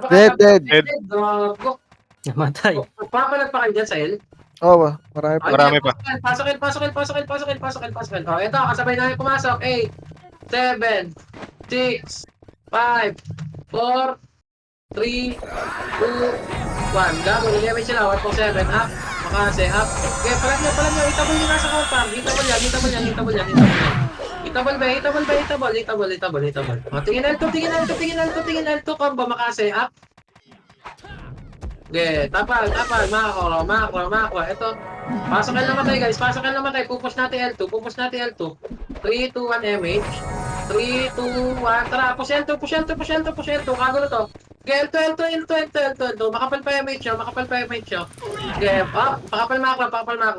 kayo. Dead. Gago. Namatay. Papalag pa kayo dyan sa L. Oo, marami pa. Marami pa. Pasok L. Oh, ito, kasabay namin pumasok. 8, 7, 6, 5, 4, 3, 2, 1. Gago, nag-damage sila. 147, up. Makase, up. Okay, palag nyo. Itabol nyo nasa compound. Itabol yan. Itabol. O, tingin L2. Combo, makase, up. Okay, tapal. Makro. Ito. Pasok L namatay, guys. Pupush natin L2. 3, 2, 1, MH. 3, 2, 1. Tara, push L2. Kagulo to. L2. Makapal pa yung MH nyo. Okay, pakapal makla.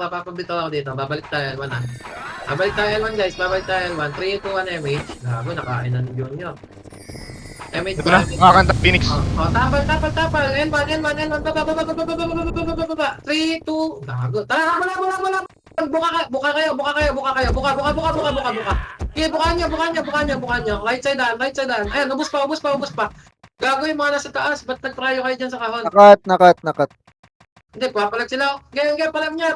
Papabito ako dito. Babalik tayo L1 Babalik tayo L1 guys. 3, 2, 1 MH. Gago, nakain na ni Junior. MH Ito na, makakanta Phoenix. tapal. N1. Baba. 3, 2. Gago. Tara, wala. Buka kayo. Okay, buka nyo. Right side daan. Ayan, ubos pa. Gago yung mga nasa taas. Ba't nag-pryo kayo dyan sa kahon? Nakat. Hindi, papalag sila. Okay, palag niyan.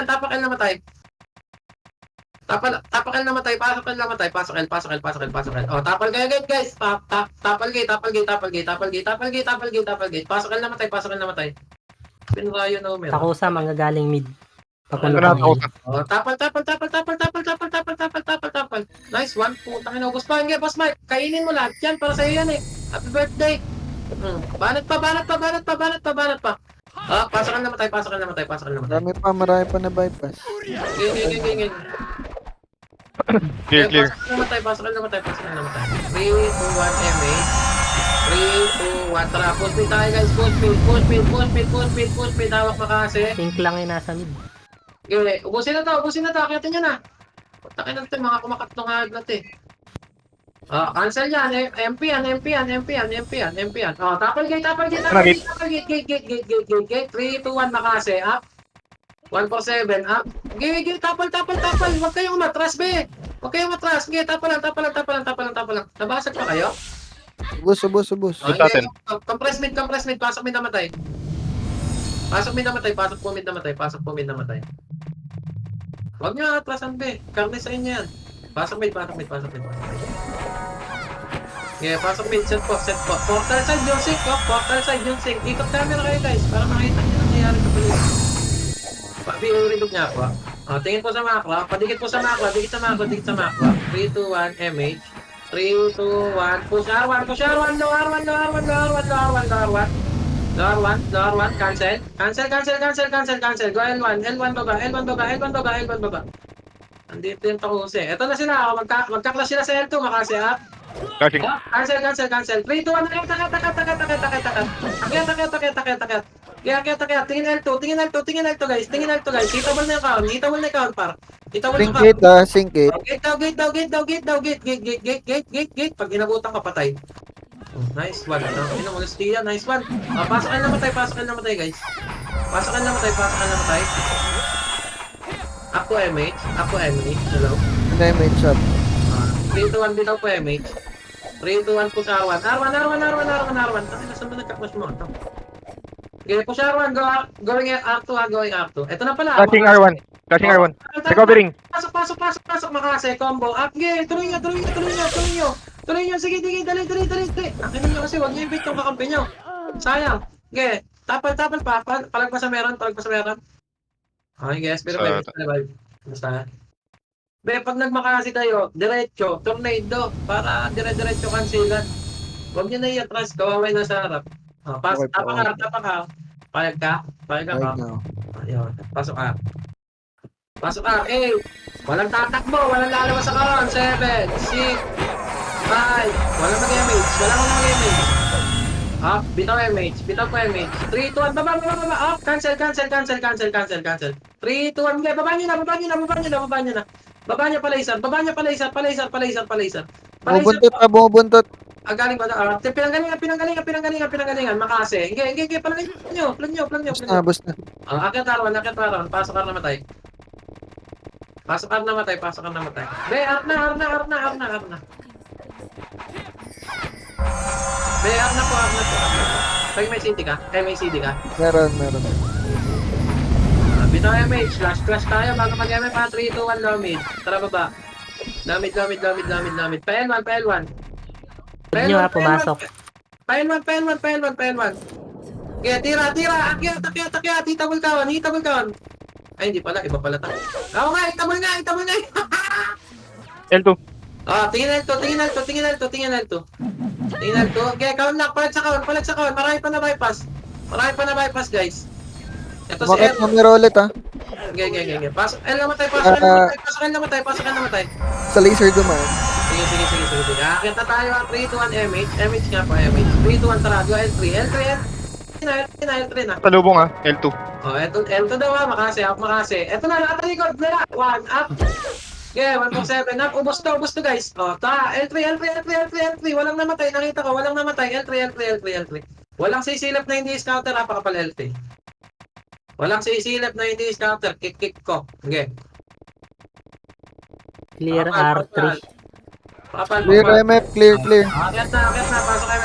Tapak L namatay. Pasok L. Oh, tapal kayo guys. Tapal gate. Pasok L namatay. Pinrayo na umira. Takusa, manggagaling mid. Papunta Ito na, ng ako. A. Oh, tapal. Nice one. Putang ina, ubos pa. Boss Mike. Kainin mo lahat yan. Para sa'yo yan eh. Happy birthday. Banat pa. Pasok L namatay. Marami pa na bypass. Geng. Clear. Pasok L namatay. 3, 2, 1, MA. 3, 2, 1, tara. Push speed tayo guys. Push speed. Hawak makasi. Pink lang yung nasa mid. Okay, ubusin na to. Akitin nyo na. Takin natin, mga kumakatlong aglat eh. Cancel yan. MP yan. Tapal gate. Gate. 3, 2, 1, makasi. Up. 147, up. Gate, tapal. Huwag kayong umatras, be. Gate, tapal lang. Nabasag pa kayo? Ubus. natin. Compress mid. Pasok mid namatay. Pasok po mid namatay. Huwag nyo atrasan, be. Karne sa inyo yan. Pasok mid. Okay, pasok mid. Set po. Portal side yung sync. Ikot camera kayo, guys. Para makita nyo nangyayari sa paligid. Pabiuridog niya ako. Tingin po sa makla. Padikit po sa makla. Dikit sa makla. 3, 2, 1, MH. 3, 2, 1. Push R1. Low R1. Cancel. Go L1 baba. Andito yung takuse. Ito na sila. Magka-clash sila sa L2. Makasi up. Flashing. Cancel. 3, 2, 1. Takat. Tingin L2 guys. Hitable na yung count, par. Sync it. Gate daw. Pag inabutan ka, patay. Nice one. Nice one. Pasok ka namatay, guys. Pasok ka namatay. Ako MH. Hello. Damage shot. 3, 2, 1 dito po MH. 3, 2, 1 push R1. R1. Saan ba nagka-push mo? Ito. Okay, push R1. Going R2. Ito na pala. Flashing R1. Recovering. Pasok. Makase. Combo. Okay, tuloy nyo. Sige, dali. Akin nyo kasi, huwag nyo i-bait yung kakampi nyo. Sayang. Okay, tapal pa. Palag pa sa meron. Okay, guys. Pero basta. Be, pag nagmakasi kayo, diretso, tornado, para dire-diretso kansilan. Huwag nyo na i-atras, kawaway na sa harap. Okay, Tapak ka. Payag ka Right ba? now. Ayun, pasok ka. Walang tatakbo, walang lalabas sa karon. 7, 6, 5, walang mag-MH. Bitaw po MH. 3, 2, 1, baba. Cancel. 3, 2, 1, baba nyo na. Baba niya palaysar. Bumubuntot. Galing ba? Pinanggalingan. Makase. Hindi. Plan nyo. Bus na. Akyat arawan. Pasok ar namatay. Be, ar na. Be, ar na po. Pag may CD ka? Meron. Bitaw MH. Flash tayo. Bago mag-MH pa. 3, 2, 1, low mid. Tara baba. Damit. Pa L1. Huwag nyo pumasok. Pa L1. Okay, tira. Akyat. Hitabol kawan. Ay, hindi pala. Iba pala tayo. Oo nga, hitabol nga. L2. Tingin L2. Okay, count lock. Palag sa count. Marami pa na bypass, guys. Ito si Bakit L. numero ulit ha? Okay. Pasok L namatay. Pasok L namatay. Sa laser dumaan. Sige. sige. Akit na tayo ang 3, 2, 1, MH. MH nga po, MH. 3, 2, 1, tara. Go L3. L3, L3 na. Salubong L2. Oh, L2 daw makase. Up, makase. Eto na, nakatalikod. 1, up. Okay, 147 up. Ubos to guys. Oh, L3. Walang namatay. Nakita ko, walang namatay. L3. Walang sisilap na hindi scouter. Napakapal L3. Walang sisilap na hindi scouter. Kick ko. Okay. Clear R3. Clear MF, clear. Akit na.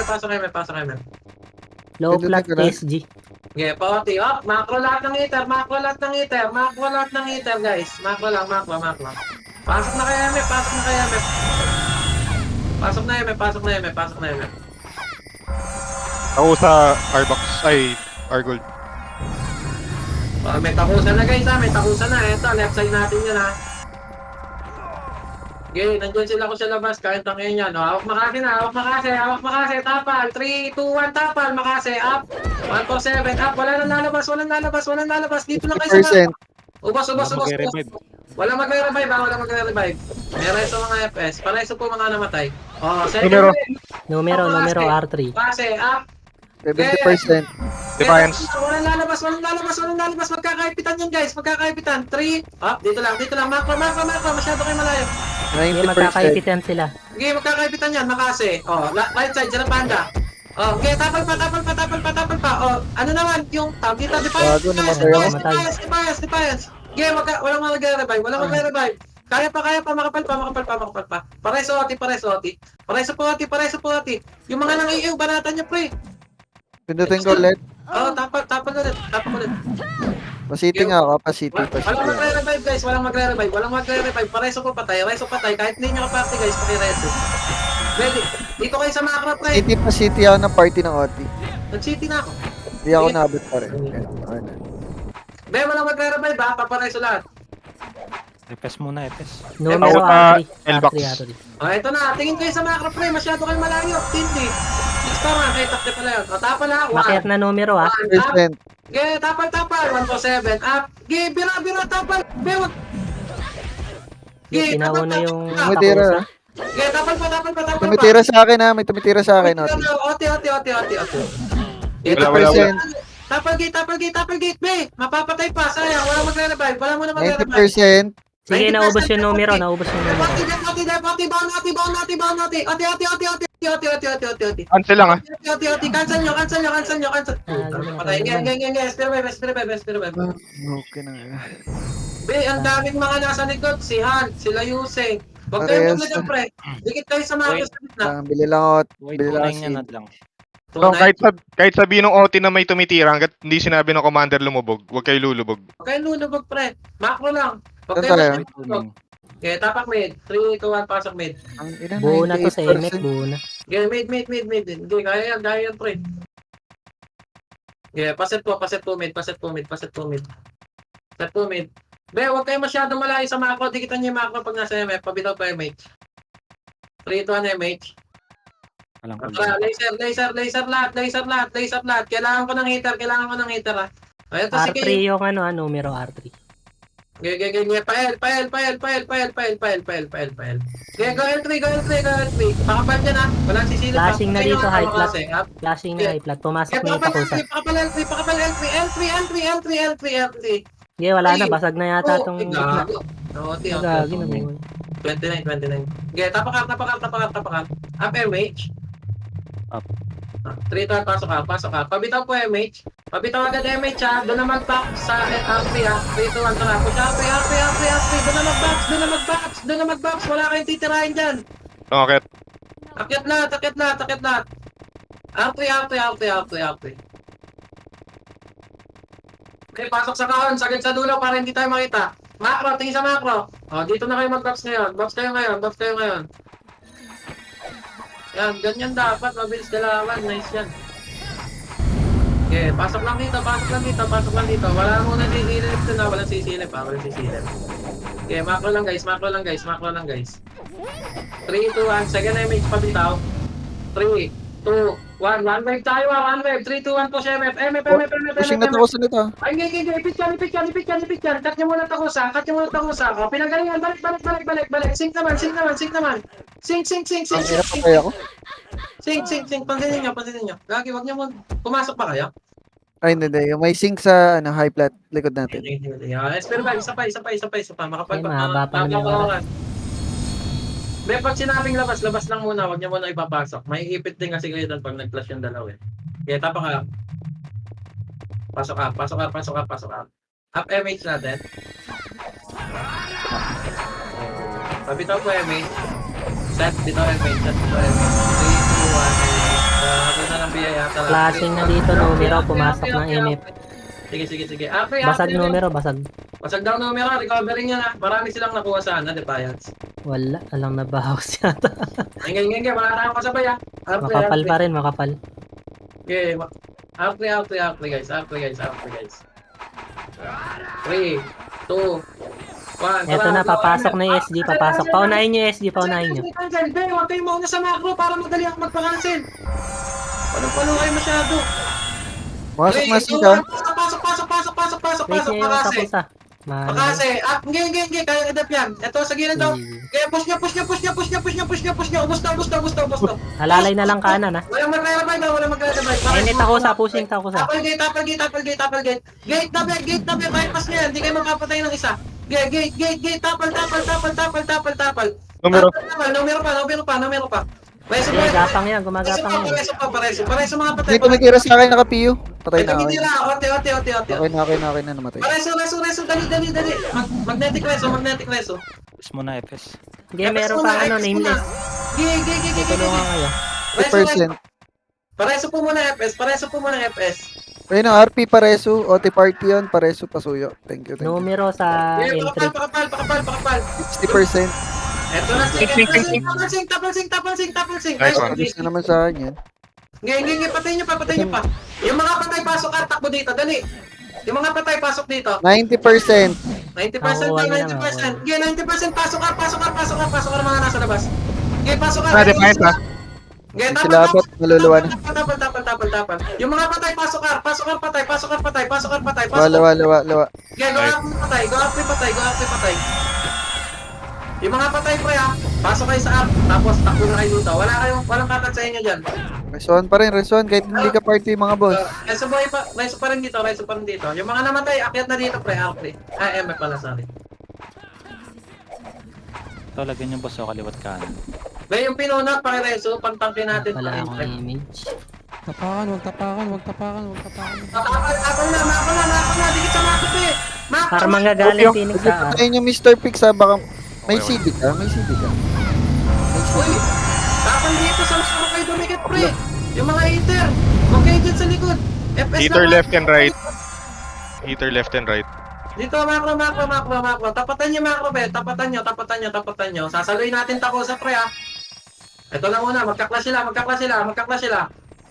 Pasok MF. Low Pwede flat ka na. SG. Okay, poti. Oh, macro lahat ng heater, guys. Macro lang. Pasok na kay MF. Pasok na MF. Ako sa R-Box. Ay, R-Gold. Oh, may takusan na guys ha, Ito, left side natin yun ha. Okay, nandyan sila ko sa labas, kahit tangin yan. Hawak makase. Tapal, 3, 2, 1, tapal, makase, up. 147, up. Walang lalabas. Dito lang kayo sa 50%. Ubos. Mag-revive. Walang magre-revive. May reso mga FS. Pareso po mga namatay. Oh, second Numero. wave. Numero R3. Makase, up. 70%. Defiance. Walang lalabas. Magkakaipitan yan guys. 3. Up, dito lang. Macro. Masyado kayo malayo. Hindi 90%. magkakaipitan sila. Okay, magkakaipitan yan. Makase. Oh, right side, dyan ang panda. Oh, okay, tapal pa. Oh, ano naman yung dito, Bago, namatay ako. Defiance. Okay, walang magre-revive. Kaya pa, makapal pa. Pareso oti. Pareso po oti. Yung mga nang iiw, banatan nyo, pre. Pindutin ko ulit. Oh, tapal ulit. Pasiti nga ako, pasiti. Walang magre-revive, guys. Walang magre-revive. Pareso po patay. Kahit hindi nyo kaparte, guys, pakireso. Ready. Dito kayo sa macro, pre. Pasiti ako ng party ng OT. Nag-city na ako. Hindi ako nabot pa rin. Okay na. Be, walang magre-revive, ha? Papareso lahat. Epes muna, Epes. Numero Ako, R3. L-box. R3. Oh, ito na. Tingin kayo sa macro, pre. Masyado kayo malayo. Tindi. 6 star man. Takte pala yun. O, tapal ha. Makiat na numero 1. 1%. Up. Okay, tapal. 147. Up. Okay, bira. Tapal. Be, wag. Okay, Pinauna yung Tumitira. takusa. Okay, tapal pa. Tumitira sa akin ha. May tumitira sa akin, OT. Oti. 80%. Tapal gate, be. Mapapatay pa. Sayang. Walang magre-revive. Wala mo na magre-revive. 90%. Sige, 90%, naubos yung numero. Naubos yung numero. Oti. Cancel lang Oti. Cancel nyo. Patay. Spare web. Okay na. Be, ang daming mga nasa likod. Si Han, sila Yuseng. Huwag kayong Parehas. maglagan, pre. Dikit kayo sa mga Wait. sa gitna. Bili lang ako. Wait, Bili lang tunay ako niya seed. na lang. So, kahit sabihin ng OT na may tumitira, hanggat hindi sinabi ng commander lumubog, huwag kayo lulubog. Huwag kayong lulubog, pre. Macro lang. Huwag Saan kayong tayo? Wait, tunay. Okay, tapak mid. 3, 2, 1, pasok mid. Ang ina, Buo na to sa 98%. MF. Buo na. Okay, mid. Hindi, kaya yan, pre. Okay, paset po mid. Set po mid. Be, huwag kayo masyadong malayo sa macro. Dikitan niyo yung macro pag nasa MF. Pabitaw pa MH. 3, 2, 1, MH. Walang kulang. Laser lahat. Kailangan ko ng hitter, ha. Ayun to, sige. R3 yung numero R3. Gaya. Pael. Gaya, go L3. Pakapal dyan, ha. Walang sisilip, ha. Flashing na Kayo dito, ang high tama flat. kasi, ha. Flashing na high flat. Pumasok na yung Pakapal takusa. L3. Sige, wala na. Basag na yata tong gitna. Oti. Gagi na mo. 29. Gaya, tapakar. Up MH. Up. 3 to pasok ka. Pabitaw po MH. Pabitaw agad MH, ha. Doon na mag-back sa R3, ha. 3 to 1 tara. Push R3. Doon na mag-box. Wala kayong titirahin dyan. Okay. Akyat lahat. R3. Okay, pasok sa kahon. Sagad sa dulo para hindi tayo makita. Macro, tingin sa macro. O, dito na kayo mag-box ngayon. Box kayo ngayon. Yan, ganyan dapat. Mabilis galawan. Nice yan. Okay, pasok lang dito. Wala muna sisilip na. Walang sisilip. Okay, macro lang guys. 3, 2, 1. Second image pabitaw. 3, 2, 2, 1. One wave tayo, one wave. 3, 2, 1 po siya, MF. Pushing na ako sa nito. Ay, hindi. Ipit yan. Cut nyo muna takusa. O, pinagalingan. Balik. Sink naman. Sink. Ang hirap pa kaya ako. Sink. Pansinin nyo. Lagi, wag nyo mo. Pumasok pa kayo? Ay, hindi. Yung may sink sa high flat likod natin. Pero ba, isa pa. Makapal Ay, pa. mahaba pa naman yung oras. May pag sinabing labas lang muna. Wag nyo muna ipapasok. May ipit din kasi kayo doon pag nag-flash yung dalaw eh. Kaya tapa ka. Pasok ka. Up MH natin. Pabitaw ko MH. Set dito MH. 3, 2, 1. Ako na ng biyaya. Flashing na dito, numero, pumasok ng MF. Sige. Okay, Basag numero, basag. Basag daw numero, recovery niya na. Marami silang nakuha sana, Defiance. Wala, alang nabawas yata. Ngay, wala tayong kasabay ah. Makapal pa rin, makapal. Okay, After guys. 3, 2, 1. Eto na, papasok na yung SG, papasok. Paunahin nyo yung SG, paunahin nyo. Huwag kayong mauna sa macro para madali ako magpa-cancel. Palo kayo masyado. Masok na sink ha. Pasok. Wait nyo yung tapos ah. Makase, hindi, kaya edap yan. Ito, sa gilid daw. Kaya push niya. Ubus na. Alalay na lang kanan ah. Walang magre-revive. Init ako sa, pushing ako sa. Tapal gate. Gate na be, bypass niya yan. Hindi kayo magpapatay ng isa. Gate, tapal. Numero pa. Preso Hindi, gapang yan, gumagapang yan. Pareso mga patay. May tumitira sa akin naka-PU. Patay Ito na ako. hindi na, ote. Okay na namatay. Pareso, dali. Magnetic reso. Fes muna, FS. Hindi, meron pa ano, nameless. Tutulungan kayo. 2%. Pareso po muna FS. Ayun ang RP pareso. OT party yun. Pareso pasuyo. Thank you. Numero sa entry. Pakapal. 60%. Eto na, tapal sing. Nice one. Gusto naman sa akin yan. Ngay, patay nyo pa. Yung mga patay pasok takbo dito, dali. Yung mga patay pasok dito. 90%. 90%. Nakuha niya na, 90%. Ngay, 90% pasok ka mga nasa labas. Ngay, pasok ka. Defiance ha. Ngay, Silabot, maluluwa na. Tapal. Yung mga patay pasok ka patay. Lawa. Ngay, go up patay. Yung mga patay pre ha, pasok kayo sa app, tapos takbo na kayo dito. Walang katat sa inyo dyan. Reson pa rin. Kahit hindi ka party mga boss. Reso pa rin dito. Yung mga namatay, akyat na dito pre, pre. MF pala, sorry. Ito, lagyan yung boss o kaliwat kanan. May yung pinuna, pakireso, pantangkin natin. Wala akong image. Huwag tapakan. Ako na, dikit sa makot eh. Para manggagaling Phoenix sa R. Ayun yung Mr. Pix ha. Baka may Okay, CD ka. Uy, tapang dito sa mga kayo dumikit pre. Yung mga heater, huwag kayo dyan sa likod. FS Heater lang. left and right. Heater left and right. Dito, macro. Tapatan nyo, macro, be. Tapatan nyo. Sasaloy natin tako sa pre, ha. Ito na muna, magka-clash sila.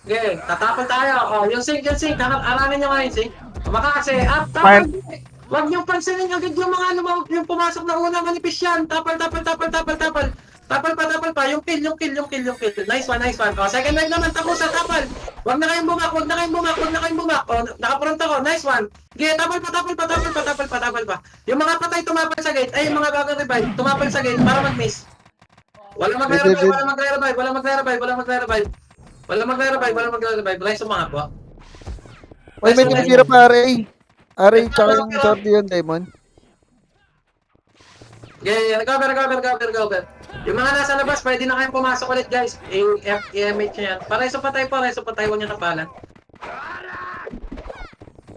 Okay, tatapal tayo. Oh, yung sink. Aramin nyo nga yung sink. Makase, up, tapal. Huwag niyong pansinin agad yung mga yung pumasok na una, manipis yan. Tapal pa. Yung kill. Nice one. O, second wave naman, takusa, tapal. Huwag na kayong bumak. O, nakapront ako, nice one. Okay, tapal pa. Yung mga patay tumapal sa gate, ay yung mga bagong revive, tumapal sa gate para mag-miss. Walang magre-revive. Wala yung mga po. May tumitira pa RA. RA tsaka yung shorty yun, Demon. Yeah, recover. Yung mga nasa labas, pwede na kayong pumasok ulit guys. I-MH nyo yan. Pareso patay, huwag nyo tapalan.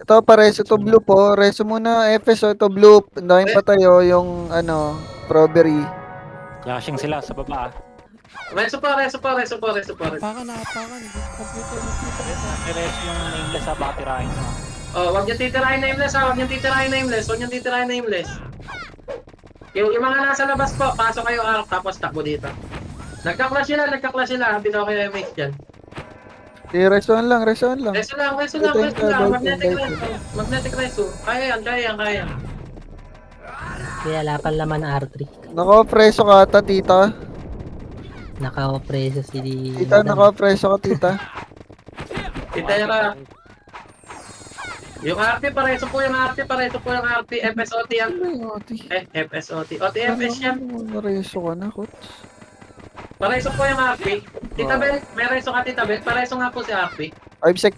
Ito pareso to blue po. Reso muna FS o ito blue. Dahil pa tayo yung strawberry. Flashing sila sa baba ah. Reso pa. Tapakan. Diretso yung nameless sa baka tirahin mo. Oh, huwag nyo titirahin nameless. Yung mga nasa labas po, pasok kayo arc, tapos takbo dito. Nagka-clash sila. Happy na kayo MX dyan. Reson lang. Reso lang. Magnetic reso. Kaya yan. Kaya lapan laman R3. Nako, preso ka ata, tita. Naka-preso si Tita, Madam. naka-preso ka, tita. Tita Yara. Yung RP, pareso po yung RP, FSOT yan. FSOT. OTFS yan. Nareso ka na, Kots. Pareso po yung RP. Tita Bel, may reso ka, Tita Bel. Pareso nga po si RP. 5 sec.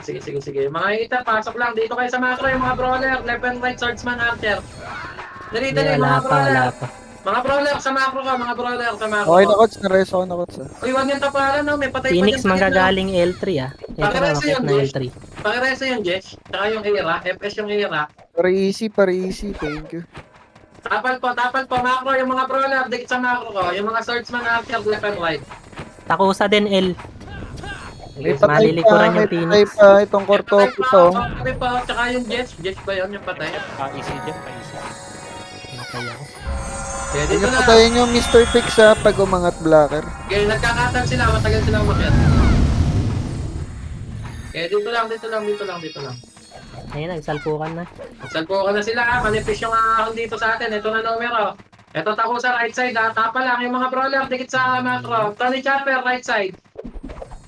Sige. Mga ita, pasok lang. Dito kayo sa macro, yung mga brawler. Left and right, swordsman, archer. Dali, Wala mga pa, brawler. wala pa. Mga brawler sa macro ka, mga brawler sa macro. Okay na, Kots. Nareso ka na, Kots. Uy, wag niyang tapalan, no? May patay Phoenix pa dyan. manggagaling L3 ah. Ito na, Pakireso makit yun, na Josh. L3. Pakireso yung Jesh, tsaka yung Era, FS yung Era. Pare easy. Thank you. Tapal po, macro, yung mga brawler, dikit sa macro ko. Yung mga swordsman, archer, left and right. Takusa din L. May Yes, patay malilikuran pa, yung may Phoenix. patay pa. Itong kortop ito. Patay pa, tsaka yung Jesh ba yun, yung patay? Easy dyan, easy. Matay ako. Kaya Hindi dito na. patayin yung Mr. Fix ha, pag umangat blocker. Kaya nagkakatan sila, matagal sila umakyat. Kaya dito lang. Ayun, nagsalpukan na. Salpo ka na sila, manipis yung ahon dito sa atin. Ito na numero. Ito tako sa right side, tapa lang yung mga brawler, dikit sa macro. Tony Chopper, right side.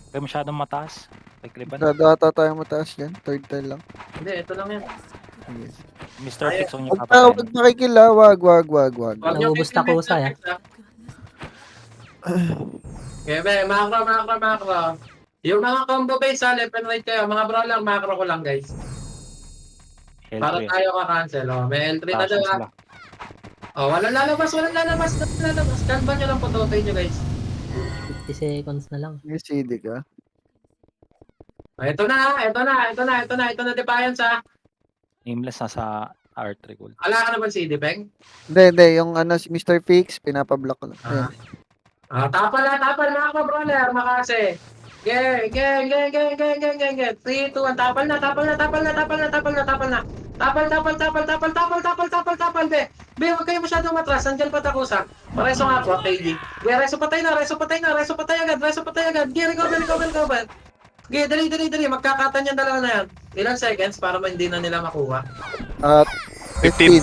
Kaya masyadong mataas. Pagkliban. Data tayo mataas dyan. Third time lang. Hindi, ito lang yan. Mr. Fix ang yung Huwag makikila. Wag. Wag niyo Naubos pipiliin takusa, sa text, Kaya be, macro. Yung mga combo base ha, left and right kayo. Mga brawler, macro ko lang guys. Para tayo ka-cancel. Oh. May L3 na daw ha. Oh, walang lalabas. Kalban nyo lang po totoy nyo guys. 50 seconds na lang. May CD ka. Oh, ito na Defiance ha. Nameless na sa R3 gold. Ala ka naman si Dipeng? Hindi. Yung si Mr. Fix, pinapablock ko lang. Ayan. Tapal mga brawler, makase. Gang. 3, 2, 1, tapal na. Tapal, be. Be, huwag kayo masyadong matras, nandyan pa takusa. Pareso nga po, KG. Be, reso patay agad. Ge, recover. Ge, dali, magkakatan yung dalawa na yan. Ilang seconds para hindi na nila makuha. At 15.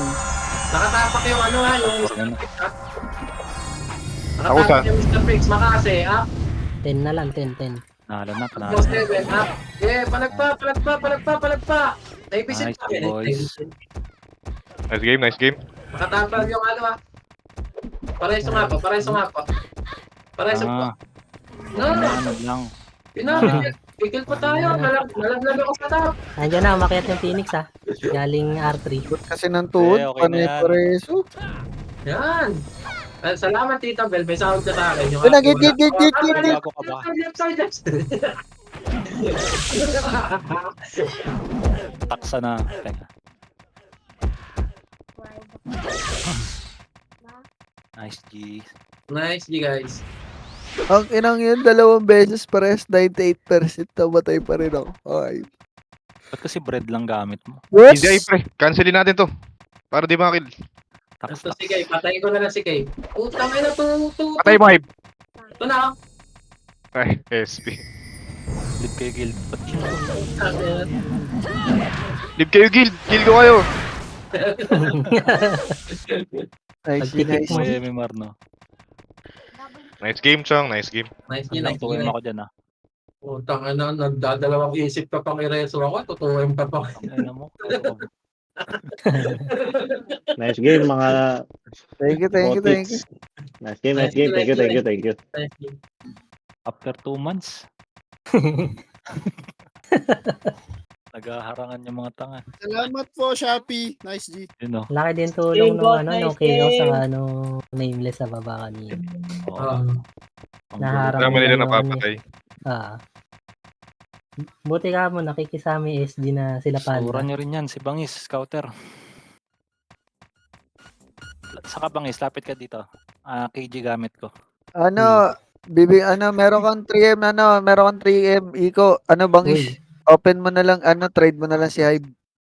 Nakatapak yung ano ha, yung Ano? Nakatapak yung Mr. Fix, makase, 10 na lang, 10. Nalo na, panalo. Boss level, Yeah, palagpa. Naipisit Nice, pa rin. boys. Nice game. Makatapal yung ano Pareso nga po. No, Ano lang. Pigil pa tayo. Nalaglag ako sa top. Nandiyan na, umakyat yung Phoenix ah. Galing R3. Kasi ng tuhod, Okay na yan. pareso. Yan. Salamat Tita Bel, may sound ka sa akin. Yung Git. Bago ka ba? Left side. Taksa na. Teka. Nice G. Nice, you guys. Ang inang yun, 2 beses pares, 98%. Namatay pa rin ako. Okay. Ba't kasi bread lang gamit mo? Yes! Hindi ay pre. Cancelin natin to. Para di makil. Ito si Kay, patayin ko na lang si Kay. Utang ina to. Patay mo, Hype. Ito na. Ay, SP. Live kayo guild. Ba't yun? Live kayo, guild. Kill ko kayo. Nice, Pagtikip nice. mo. May MMR no? Nice game, Chong. Nice game. Nice Ang tuwin ako dyan ah. Utang ina, nagdadalawang isip ka pang ireso ako. Tutuwin pa pa. Ang ina mo. Nice game mga Thank you. botics. Nice game. Thank you. After 2 months. Naghaharangan yung mga tanga. Salamat po, Shopee. Nice G. Yun o. Laki din tulong nung KO sa nameless sa baba kanina. Naharang Marami nila nila yung napapatay. Buti ka mo, nakikisama yung SD na sila Sura pala. nyo rin yan, si Bangis, scouter. Saka Bangis, lapit ka dito. KG gamit ko. Meron kang 3M, meron kang 3M, Iko, bangis. Uy, Open mo na lang, trade mo na lang si Hive.